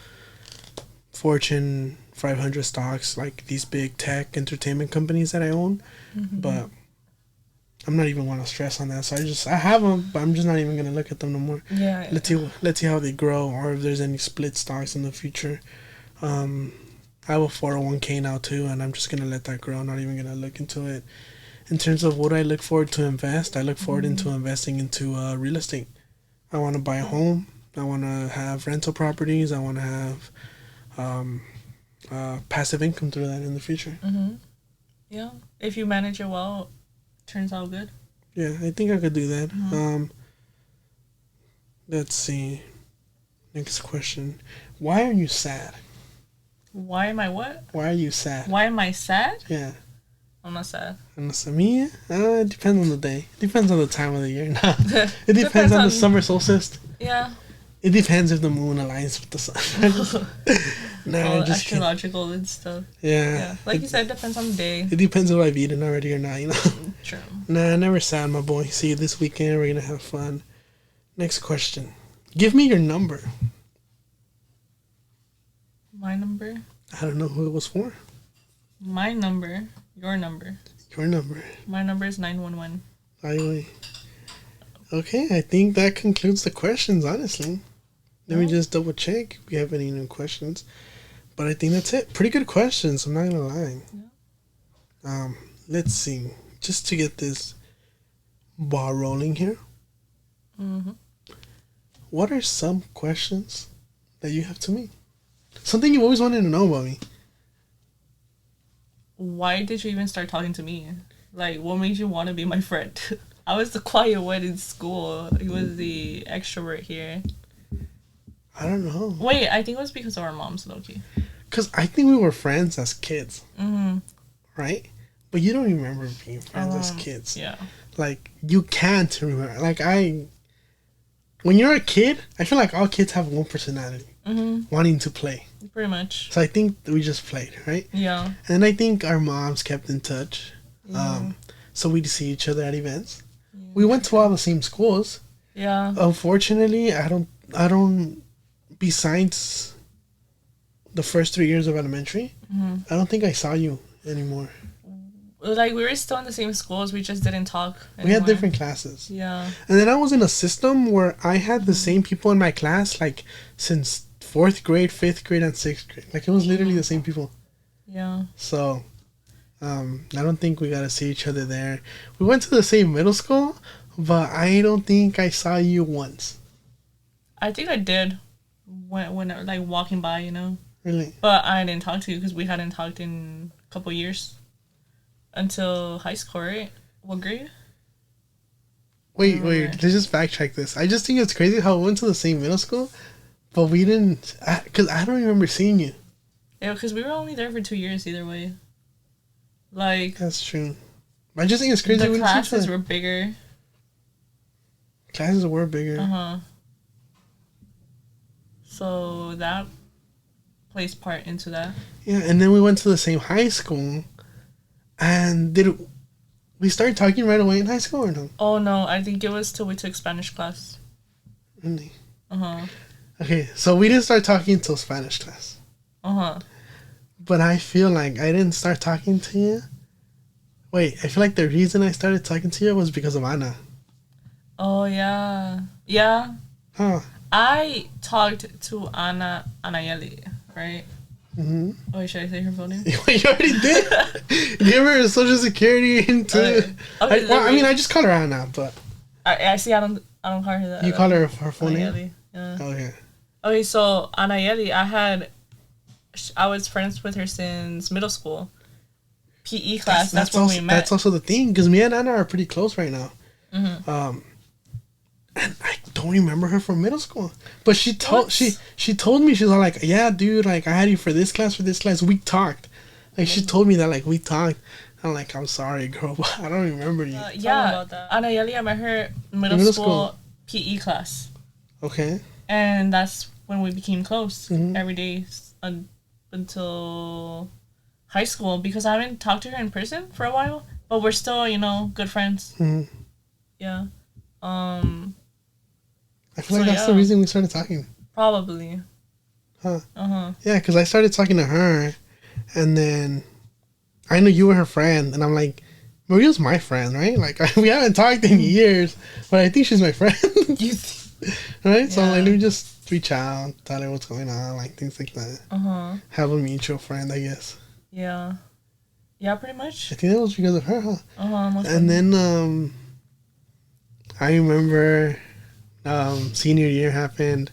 Fortune 500 stocks, these big tech entertainment companies that I own, but I'm not even want to stress on that. So I have them, but I'm just not even gonna look at them no more. Yeah. Let's see how they grow, or if there's any split stocks in the future. I have a 401k now too, and I'm just gonna let that grow. I'm not even gonna look into it. In terms of what I look forward to invest, I look forward into investing into real estate. I want to buy a home. I want to have rental properties. I want to have passive income through that in the future. Yeah, if you manage it well, turns out good. Yeah, I think I could do that. Let's see. Next question. Why are you sad? Why am I what? Why are you sad? Why am I sad? Yeah. I'm not sad. Me? It depends on the day. It depends on the time of the year. It depends on the summer solstice. Yeah. It depends if the moon aligns with the sun. Nah, just astrological and stuff. Yeah. Like you said, it depends on the day. It depends if I've eaten already or not, you know? True. Nah, never sad, my boy. See you this weekend. We're going to have fun. Next question. Give me your number. My number? I don't know who it was for. My number. Your number. Your number. My number is 911. Okay, I think that concludes the questions, honestly. Let me just double check if we have any new questions. But I think that's it. Pretty good questions, I'm not going to lie. Yeah. Let's see. Just to get this ball rolling here. Mm-hmm. What are some questions that you have to me? Something you always wanted to know about me. Why did you even start talking to me? Like, what made you want to be my friend? I was the quiet one in school. He was the extrovert here. I don't know. Wait, I think it was because of our moms, low-key. Because I think we were friends as kids. Mm-hmm. Right? But you don't remember being friends as kids. Yeah. Like, you can't remember. Like, when you're a kid, I feel like all kids have one personality. Mm-hmm. Wanting to play. Pretty much. So I think we just played, right? Yeah. And I think our moms kept in touch. Yeah. So we'd see each other at events. Yeah. We went to all the same schools. Yeah. Unfortunately, I don't, besides the first 3 years of elementary, I don't think I saw you anymore. Like, we were still in the same schools, we just didn't talk anymore. We had different classes. Yeah. And then I was in a system where I had the same people in my class, like, since 4th grade, 5th grade, and 6th grade. Like, it was literally the same people. Yeah. So, I don't think we got to see each other there. We went to the same middle school, but I don't think I saw you once. I think I did when like, walking by, you know? Really? But I didn't talk to you because we hadn't talked in a couple years. Until high school, right? What grade? Wait, let's just backtrack this. I just think it's crazy how we went to the same middle school, but we didn't, because I don't remember seeing you. Yeah, because we were only there for 2 years either way. Like... That's true. I just think it's crazy. The classes were bigger. Classes were bigger. Uh-huh. So that plays part into that. Yeah, and then we went to the same high school. And we started talking right away in high school or no? Oh, no. I think it was till we took Spanish class. Really? Uh-huh. Okay, so we didn't start talking until Spanish class. Uh-huh. But I feel like I didn't start talking to you. Wait, I feel like the reason I started talking to you was because of Anna. Oh, yeah. Yeah. Huh. I talked to Anayeli, right? Mm-hmm. Oh, wait, should I say her phone name? You already did. Give her social security into. Okay, I mean, I just call her Anna, but I see. I don't call her that. You call her phone name? Yeah. Oh yeah. Okay, so Anayeli, I was friends with her since middle school. PE class. That's when we met. That's also the thing, because me and Anna are pretty close right now. Mm-hmm. And I don't remember her from middle school. But she told me, she's all like, yeah, dude, like, I had you for this class. We talked. Like, she told me that, like, we talked. I'm like, I'm sorry, girl, but I don't remember you. Yeah, Anayeli, I met her middle school PE class. Okay. And that's when we became close every day until high school, because I haven't talked to her in person for a while, but we're still, good friends. Mm-hmm. Yeah. I feel like that's the reason we started talking. Probably. Huh. Uh-huh. Yeah, because I started talking to her, and then I knew you were her friend, and I'm like, Maria's my friend, right? Like, we haven't talked in years, but I think she's my friend. Right? Yeah. So I'm like, let me just reach out, tell her what's going on, like, things like that. Uh-huh. Have a mutual friend, I guess. Yeah. Yeah, pretty much. I think that was because of her, huh? Uh-huh. And then, I remember senior year happened.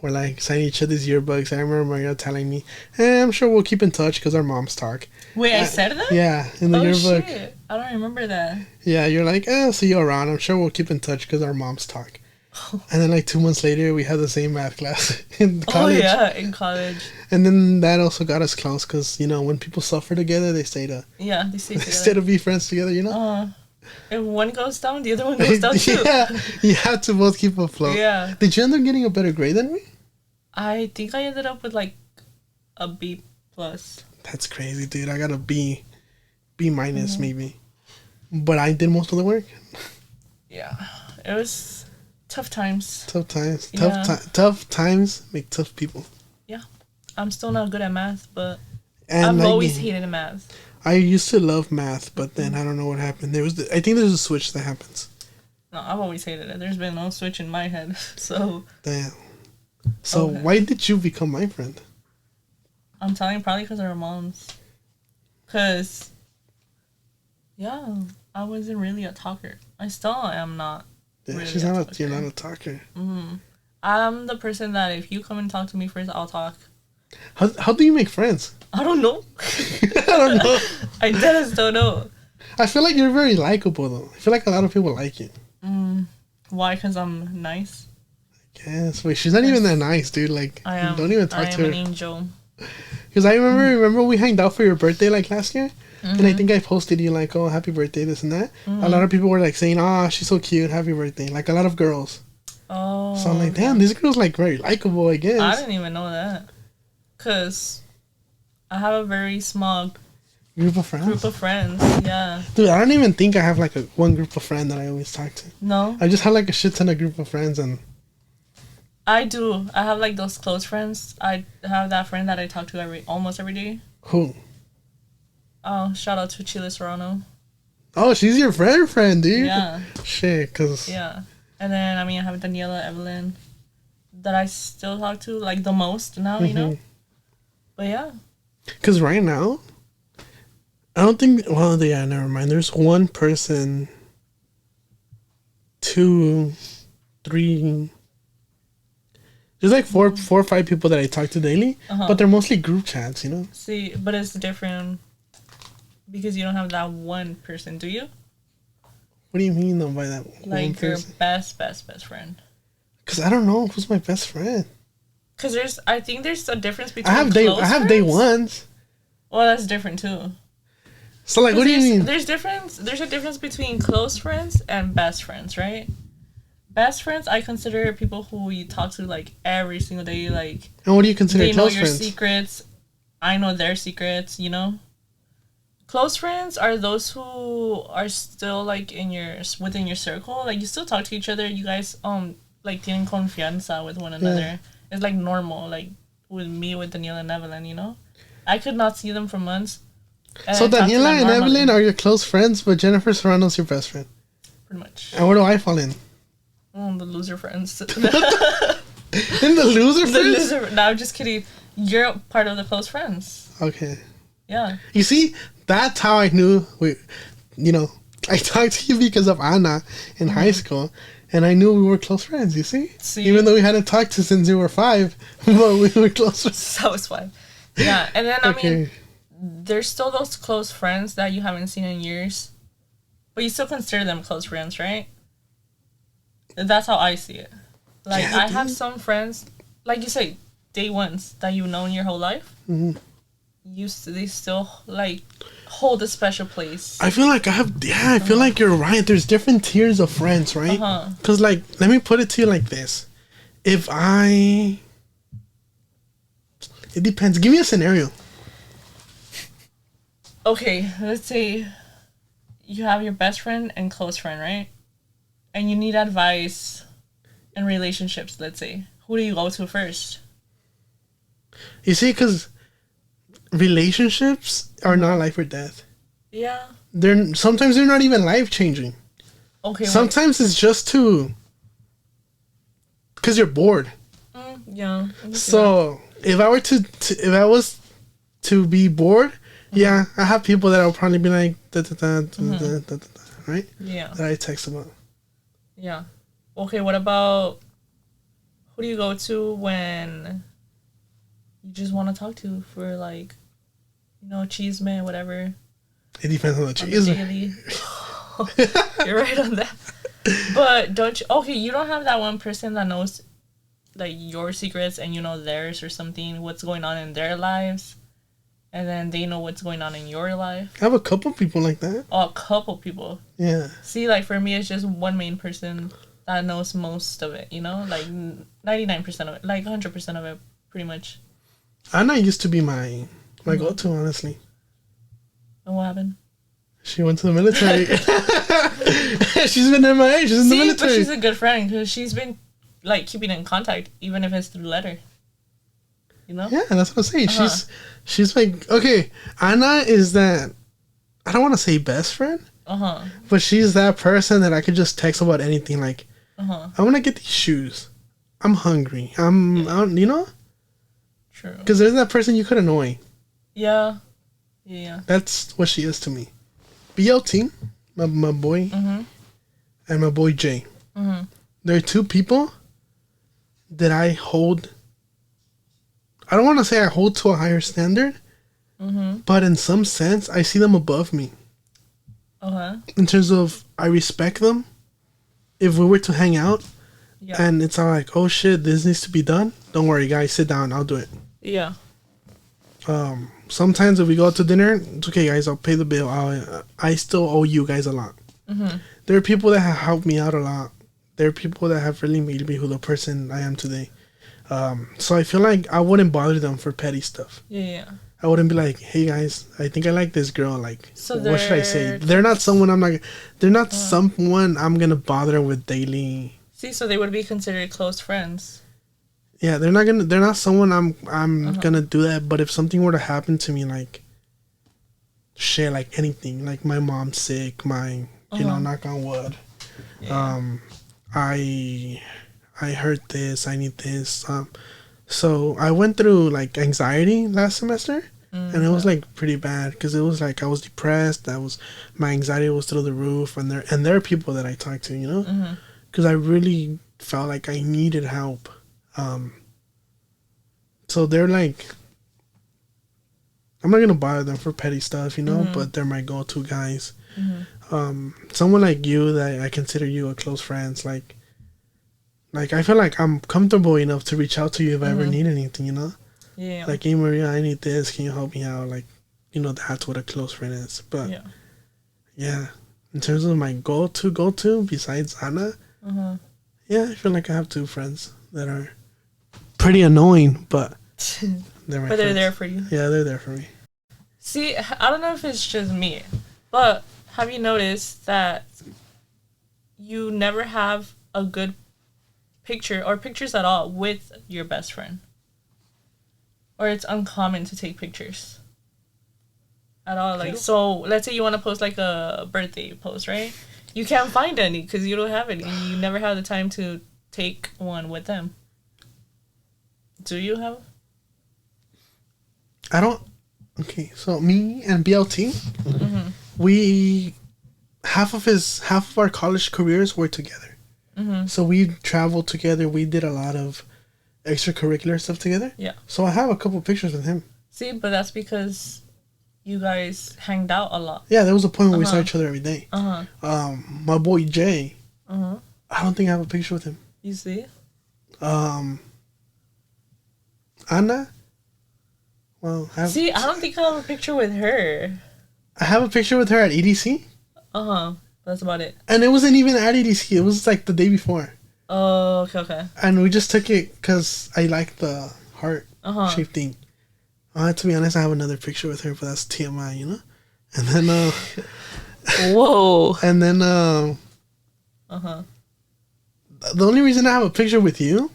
We're like signing each other's yearbooks. I remember Maria telling me, I'm sure we'll keep in touch because our moms talk. Wait, I said that? Yeah, in the yearbook. Shit. I don't remember that. Yeah, you're like, I'll see you around. I'm sure we'll keep in touch because our moms talk. And then like 2 months later, we had the same math class in college. Oh, yeah, in college. And then that also got us close because, when people suffer together, they stay together. Instead of be friends together, If one goes down, the other one goes down too. Yeah, you have to both keep afloat. Yeah. Did you end up getting a better grade than me? I think I ended up with like a B plus. That's crazy, dude. I got a B minus maybe, but I did most of the work. Yeah, it was tough times. Tough times. Yeah. Tough times make tough people. Yeah, I'm still not good at math, but And I've always hated math. I used to love math, but then I don't know what happened. I think there's a switch that happens. No, I've always hated it. There's been no switch in my head, so. Damn. So why did you become my friend? I'm telling you, probably because of our moms. Because, yeah, I wasn't really a talker. I still am not. Yeah, really you're not a talker. I'm the person that if you come and talk to me first, I'll talk. How do you make friends? I don't know. I don't know. I just don't know. I feel like you're very likable though. I feel like a lot of people like you. Why? Because I'm nice. Yes. Wait, she's not even that nice, dude. Like, I am. don't even talk to her. I am an angel. Because I remember we hanged out for your birthday like last year, and I think I posted you like, "Oh, happy birthday," this and that. A lot of people were like saying, "Ah, she's so cute, happy birthday." Like a lot of girls. Oh. So I'm like, damn, this girl's like very likable, I guess. I didn't even know that. Because I have a very small Group of friends. Yeah. Dude, I don't even think I have like one group of friends that I always talk to. No. I just have like a shit ton of group of friends and. I do. I have like those close friends. I have that friend that I talk to almost every day. Who? Oh, shout out to Chile Serrano. Oh, she's your friend, dude. Yeah. Shit, cause. Yeah. And then, I have Daniela, Evelyn, that I still talk to, like, the most now, you know? But, yeah. Because right now, I don't think... Well, yeah, never mind. There's one person, 2, 3... There's like four or five people that I talk to daily, but they're mostly group chats, you know? See, but it's different because you don't have that one person, do you? What do you mean though by that like one person? Your best friend. Because I don't know who's my best friend. Because I think there's a difference between I have day ones. Well, that's different too. So like, what do you mean? There's a difference between close friends and best friends, right? Best friends, I consider people who you talk to like every single day. Like, and what do you consider close friends? They know your secrets. I know their secrets. You know. Close friends are those who are still like within your circle. Like you still talk to each other. You guys like tienen confianza with one another. Yeah. It's like normal. Like with Daniela and Evelyn. You know, I could not see them for months. So Daniela and Evelyn are your close friends, but Jennifer Serrano's your best friend. Pretty much. And where do I fall in? The loser friends. In the loser friends? No, I'm just kidding. You're part of the close friends. Okay. Yeah. You see, that's how I knew. I talked to you because of Anna in high school, and I knew we were close friends. You see? Even though we hadn't talked since we were 5, but we were close friends. That was fun. Yeah, and then there's still those close friends that you haven't seen in years, but you still consider them close friends, right? That's how I see it. Like, yeah, I have some friends, like you say, day ones that you've known your whole life. Mm-hmm. They still, like, hold a special place. I feel like I feel like you're right. There's different tiers of friends, right? Because, like, let me put it to you like this. It depends. Give me a scenario. Okay, let's say you have your best friend and close friend, right? And you need advice in relationships, let's say. Who do you go to first? You see, because relationships are not life or death. Yeah. Sometimes they're not even life-changing. Okay. Sometimes it's just because you're bored. Yeah. So if I was to be bored, yeah, I have people that I'll probably be like, right? Yeah. That I text about. Yeah. Okay, what about who do you go to when you just want to talk to for like, cheese man, whatever? It depends on the cheese. You're right on that. But you don't have that one person that knows like your secrets and you know theirs or something, what's going on in their lives. and then they know what's going on in your life. I have a couple people like that. Oh, a couple people. Yeah. See, like for me, it's just one main person that knows most of it. Like 99% of it, like 100% of it, pretty much. Anna used to be my go-to, honestly. And what happened? She went to the military. She's been MIA. She's in the military. But she's a good friend because she's been like keeping in contact, even if it's through letter. Yeah, that's what I'm saying. She's like, okay, Anna is that, I don't want to say best friend, but she's that person that I could just text about anything. Like, I want to get these shoes. I'm hungry. True. Because there's that person you could annoy. Yeah. That's what she is to me. BLT, my boy, and my boy Jay. There are two people that I hold. I don't want to say I hold to a higher standard, but in some sense, I see them above me. In terms of, I respect them. If we were to hang out, and it's all like, oh shit, this needs to be done. Don't worry, guys, sit down. I'll do it. Yeah. Sometimes if we go out to dinner, it's okay, guys. I'll pay the bill. I still owe you guys a lot. There are people that have helped me out a lot. There are people that have really made me who the person I am today. So I feel like I wouldn't bother them for petty stuff. Yeah. I wouldn't be like, hey guys, I think I like this girl. Like, so what should I say? They're not someone someone I'm gonna bother with daily. See, so they would be considered close friends. Yeah, they're not someone I'm gonna do that. But if something were to happen to me, like, shit, like anything, like my mom's sick, knock on wood, I heard this, I need this. So I went through like anxiety last semester, and it was like pretty bad because it was like I was depressed. My anxiety was through the roof, and there are people that I talk to, because I really felt like I needed help. So they're like, I'm not gonna bother them for petty stuff, but they're my go-to guys. Someone like you that I consider you a close friend, like I feel like I'm comfortable enough to reach out to you if I ever need anything, Yeah. Like, hey Maria, I need this. Can you help me out? Like, that's what a close friend is. But yeah, in terms of my go-to besides Anna, I feel like I have two friends that are pretty annoying, but they're they're there for you. Yeah, they're there for me. See, I don't know if it's just me, but have you noticed that you never have a good picture or pictures at all with your best friend? Or it's uncommon to take pictures at all. Like, so let's say you want to post like a birthday post, right? You can't find any because you don't have any. You never have the time to take one with them. Do you have? I don't. Okay, so me and BLT, we half of our college careers were together. So we traveled together. We did a lot of extracurricular stuff together. Yeah. So I have a couple pictures with him. See, but that's because you guys hanged out a lot. Yeah, there was a point where we saw each other every day. My boy Jay. I don't think I have a picture with him. You see? Anna. Well, I don't think I have a picture with her. I have a picture with her at EDC. That's about it. And it wasn't even at EDC. It was like the day before. Oh, okay. And we just took it because I like the heart shape thing. To be honest, I have another picture with her, but that's TMI, And then, whoa. And then, the only reason I have a picture with you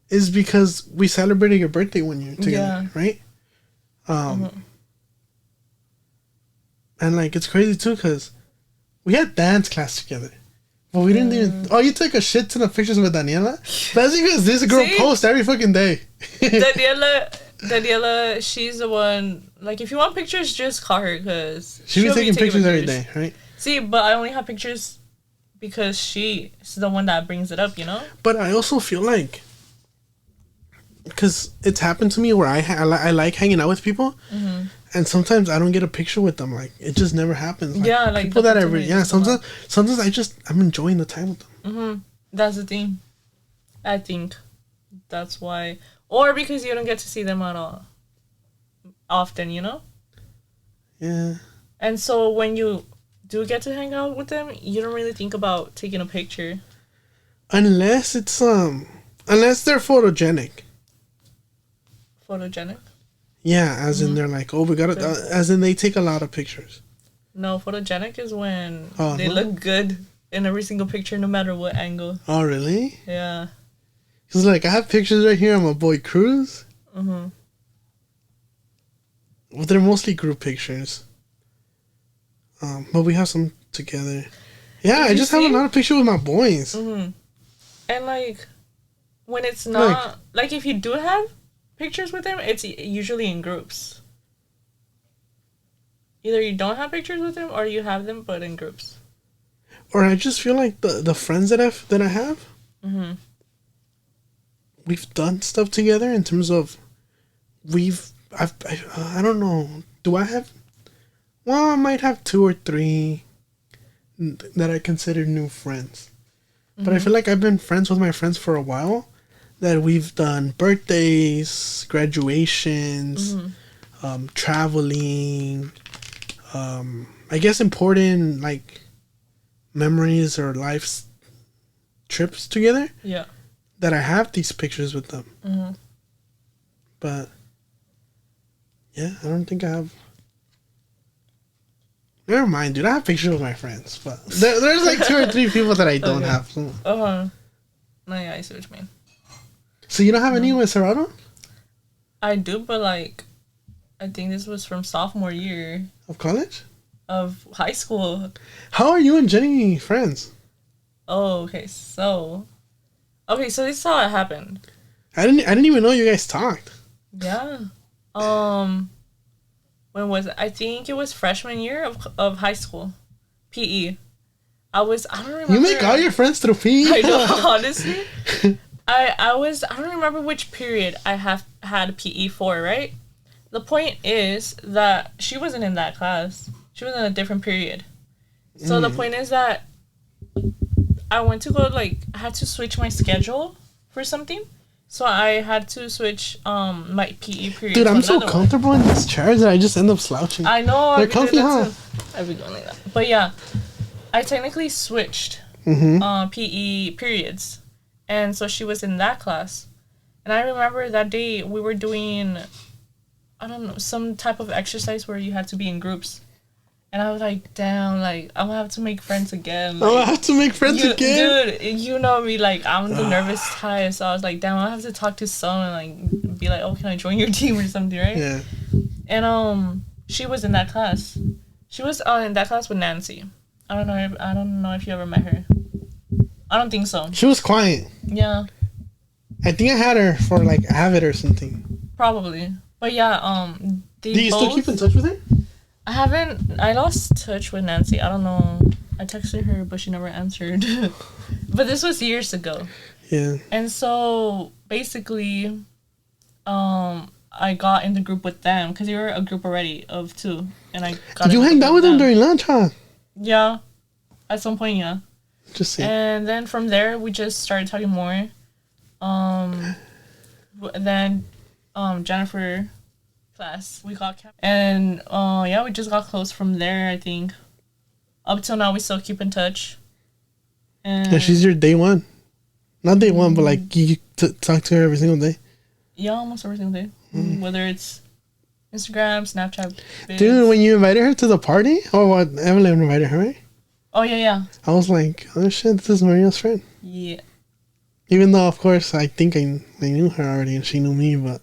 is because we celebrated your birthday one year together, right? And like it's crazy too because we had dance class together. But we didn't even... Oh, you took a shit ton of pictures with Daniela? That's because this girl posts every fucking day. Daniela, she's the one... Like, if you want pictures, just call her, because... She'll be taking pictures every day, right? See, but I only have pictures because she's the one that brings it up, But I also feel like... Because it's happened to me where I like hanging out with people... And sometimes I don't get a picture with them. Like, it just never happens. Like, yeah, like... People that I... sometimes I'm enjoying the time with them. That's the thing. I think that's why... Or because you don't get to see them at all. often, you know? Yeah. And so when you do get to hang out with them, you don't really think about taking a picture. Unless it's unless they're photogenic. Photogenic? Yeah, as in they're like, oh, we gotta, as in they take a lot of pictures. No, photogenic is when they look good in every single picture, no matter what angle. Oh, really? Yeah. Cause like I have pictures right here of my boy Cruz. Mm-hmm. Well, they're mostly group pictures. But we have some together. Yeah, I just have a lot of pictures with my boys. Mm-hmm. And like, when it's not like if you do have pictures with them, it's usually in groups. Either you don't have pictures with them, or you have them but in groups. Or I just feel like the friends that I have, we've done stuff together in terms of I don't know. Do I have? Well, I might have 2 or 3 that I consider new friends. But I feel like I've been friends with my friends for a while. That we've done birthdays, graduations, traveling. I guess important like memories or life's trips together. Yeah. That I have these pictures with them. Mm-hmm. But yeah, I don't think I have. Never mind, dude. I have pictures with my friends, but there's like 2 or 3 people that I don't have. So. No, yeah, I see what you mean. So you don't have any with Serrano? I do, but like, I think this was from sophomore year Of college? of high school. How are you and Jenny friends? Oh, okay. So this is how it happened. I didn't even know you guys talked. Yeah. When was it? I think it was freshman year of high school. PE. I don't remember. You make all your friends through PE? I know, honestly. I don't remember which period I had PE for, right? The point is that she wasn't in that class. She was in a different period. So the point is that I went to go, I had to switch my schedule for something. So I had to switch my PE period. Dude, I'm so comfortable in these chairs that I just end up slouching. I know. They're comfy, huh? I'd be going like that. But yeah, I technically switched PE periods. And so she was in that class. And I remember that day we were doing, I don't know, some type of exercise where you had to be in groups. And I was like, damn, I'm going to have to make friends again. I have to make friends again? Dude, you know me, I'm the nervous type. So I was like, damn, I have to talk to someone and, be like, oh, can I join your team or something, right? Yeah. And she was in that class. She was in that class with Nancy. I don't know if you ever met her. I don't think so. She was quiet. Yeah. I think I had her for Avid or something. Probably. But yeah, Do you still keep in touch with her? I lost touch with Nancy. I don't know. I texted her, but she never answered. But this was years ago. Yeah. And so, basically, I got in the group with them, because they were a group already of 2. And I got Did you hang out with them during lunch, huh? Yeah. At some point, yeah. Just saying. And then from there, we just started talking more. Then, Jennifer... class we got and we just got close from there. I think up till now we still keep in touch. And yeah, she's your day one. Not day one, but you talk to her every single day. Yeah, almost every single day. Whether it's Instagram, Snapchat. Vids. Dude, when you invited her to the party, Evelyn invited her, right? Oh yeah. I was like, oh shit, this is Maria's friend. Yeah. Even though, of course, I think I knew her already and she knew me, but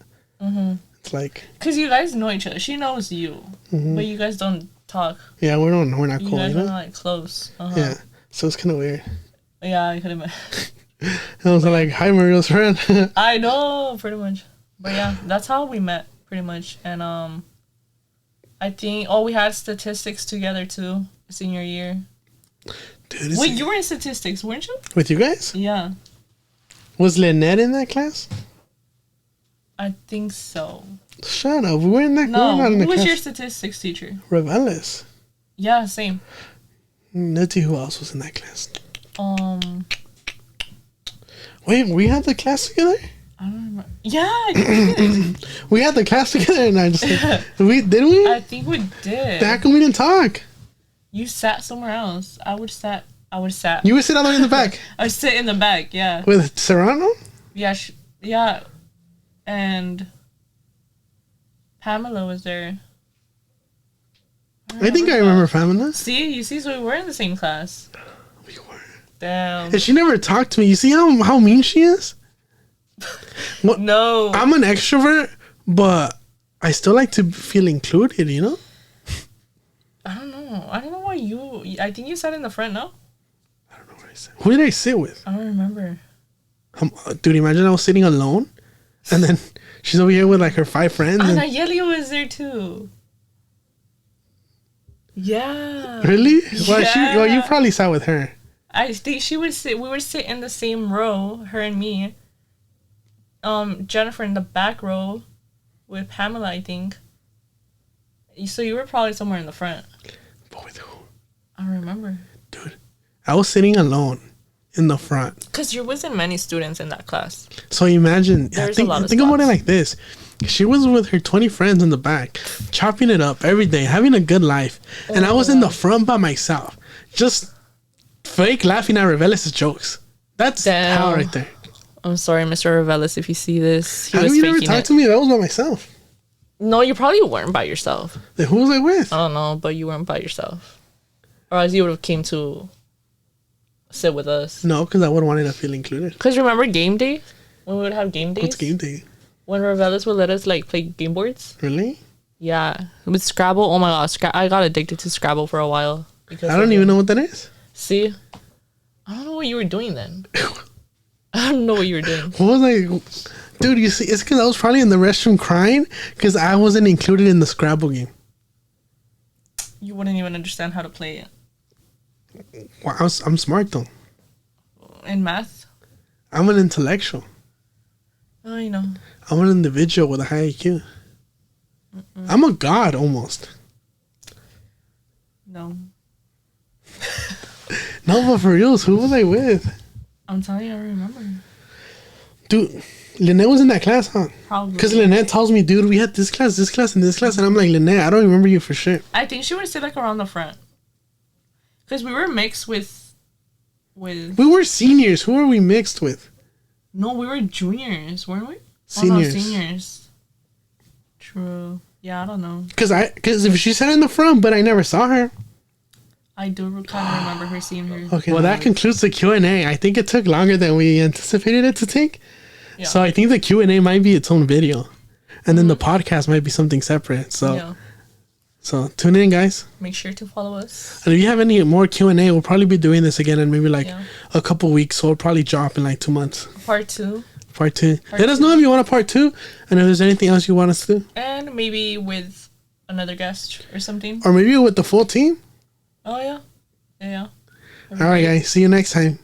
it's like... Because you guys know each other. She knows you, but you guys don't talk. Yeah, we're not cool, you guys are not close. Yeah, so it's kind of weird. Yeah, I could imagine. I was like, hi, Maria's friend. I know, pretty much. But yeah, that's how we met, pretty much. And I think, we had statistics together too, senior year. Dude, wait, you were in statistics, weren't you? With you guys? Yeah. Was Lynette in that class? I think so. Shut up. We were in that class. No, who was your statistics teacher? Reveles. Yeah, same. Let's see who else was in that class. Wait, we had the class together? I don't remember. Yeah, I think we did. We had the class together, and I just did we? I think we did. How come we didn't talk? You sat somewhere else. I would sat. You would sit all the way in the back. I would sit in the back. Yeah. With Serrano? Yeah. Yeah. And Pamela was there. I think I remember Pamela. See, you see, so we were in the same class. We were. Damn. And she never talked to me. You see how mean she is? What? No. I'm an extrovert, but I still like to feel included, you know? I don't know. I don't know why you... I think you sat in the front, no? I don't know where I sat. Who did I sit with? I don't remember. Dude, imagine I was sitting alone, and then she's over here with like her 5 friends. Nayeli was there too. Yeah. Really? Yeah. Well, you probably sat with her. I think she would sit... We would sit in the same row, her and me. Jennifer in the back row with Pamela, I think. So you were probably somewhere in the front. But with who? I don't remember. Dude, I was sitting alone in the front. Because there wasn't many students in that class. So imagine, There's a lot of think about it spots. like this. She was with her 20 friends in the back, chopping it up every day, having a good life. And I was in the front by myself, just fake laughing at Reveles' jokes. That's Damn. how right there. I'm sorry, Mr. Reveles, if you see this. He How was come you never faking talked it. to me? That was by myself. No, you probably weren't by yourself. Then who was I with? I don't know, but you weren't by yourself. Or else you would have came to sit with us. No, because I would have wanted to feel included. Because remember game day? When we would have game days? What's game day? When Reveles would let us like play game boards? Really? Yeah. With Scrabble, oh my god, I got addicted to Scrabble for a while. Because I don't even know what that is. See? I don't know what you were doing then. I don't know what you were doing. What was I... Dude, you see, it's because I was probably in the restroom crying because I wasn't included in the Scrabble game. You wouldn't even understand how to play it. Well, I'm smart, though. In math? I'm an intellectual. Oh, you know. I'm an individual with a high IQ. I'm a god, almost. No. No, but for reals, who was I with? I'm telling you, I remember. Dude, Lynette was in that class, huh? Probably. Because Lynette tells me, dude, we had this class, and this class. And I'm like, Lynette, I don't remember you for sure. I think she would sit like around the front. Because we were mixed with... We were seniors. Who were we mixed with? No, we were juniors, weren't we? Seniors. Oh, no, seniors. True. Yeah, I don't know. Because if she sat in the front, but I never saw her. I do kind of remember her seeing her. Okay, well, that concludes the Q&A. I think it took longer than we anticipated it to take. Yeah. So I think the Q&A might be its own video. And then the podcast might be something separate. So Yeah. so tune in, guys. Make sure to follow us. And if you have any more Q&A, we'll probably be doing this again in maybe like Yeah. a couple weeks. So it'll probably drop in like 2 months. Part 2. Part 2. Part Let us 2. know if you want a part 2. And if there's anything else you want us to do. And maybe with another guest or something. Or maybe with the full team. Oh, yeah. Yeah. All right, guys. See you next time.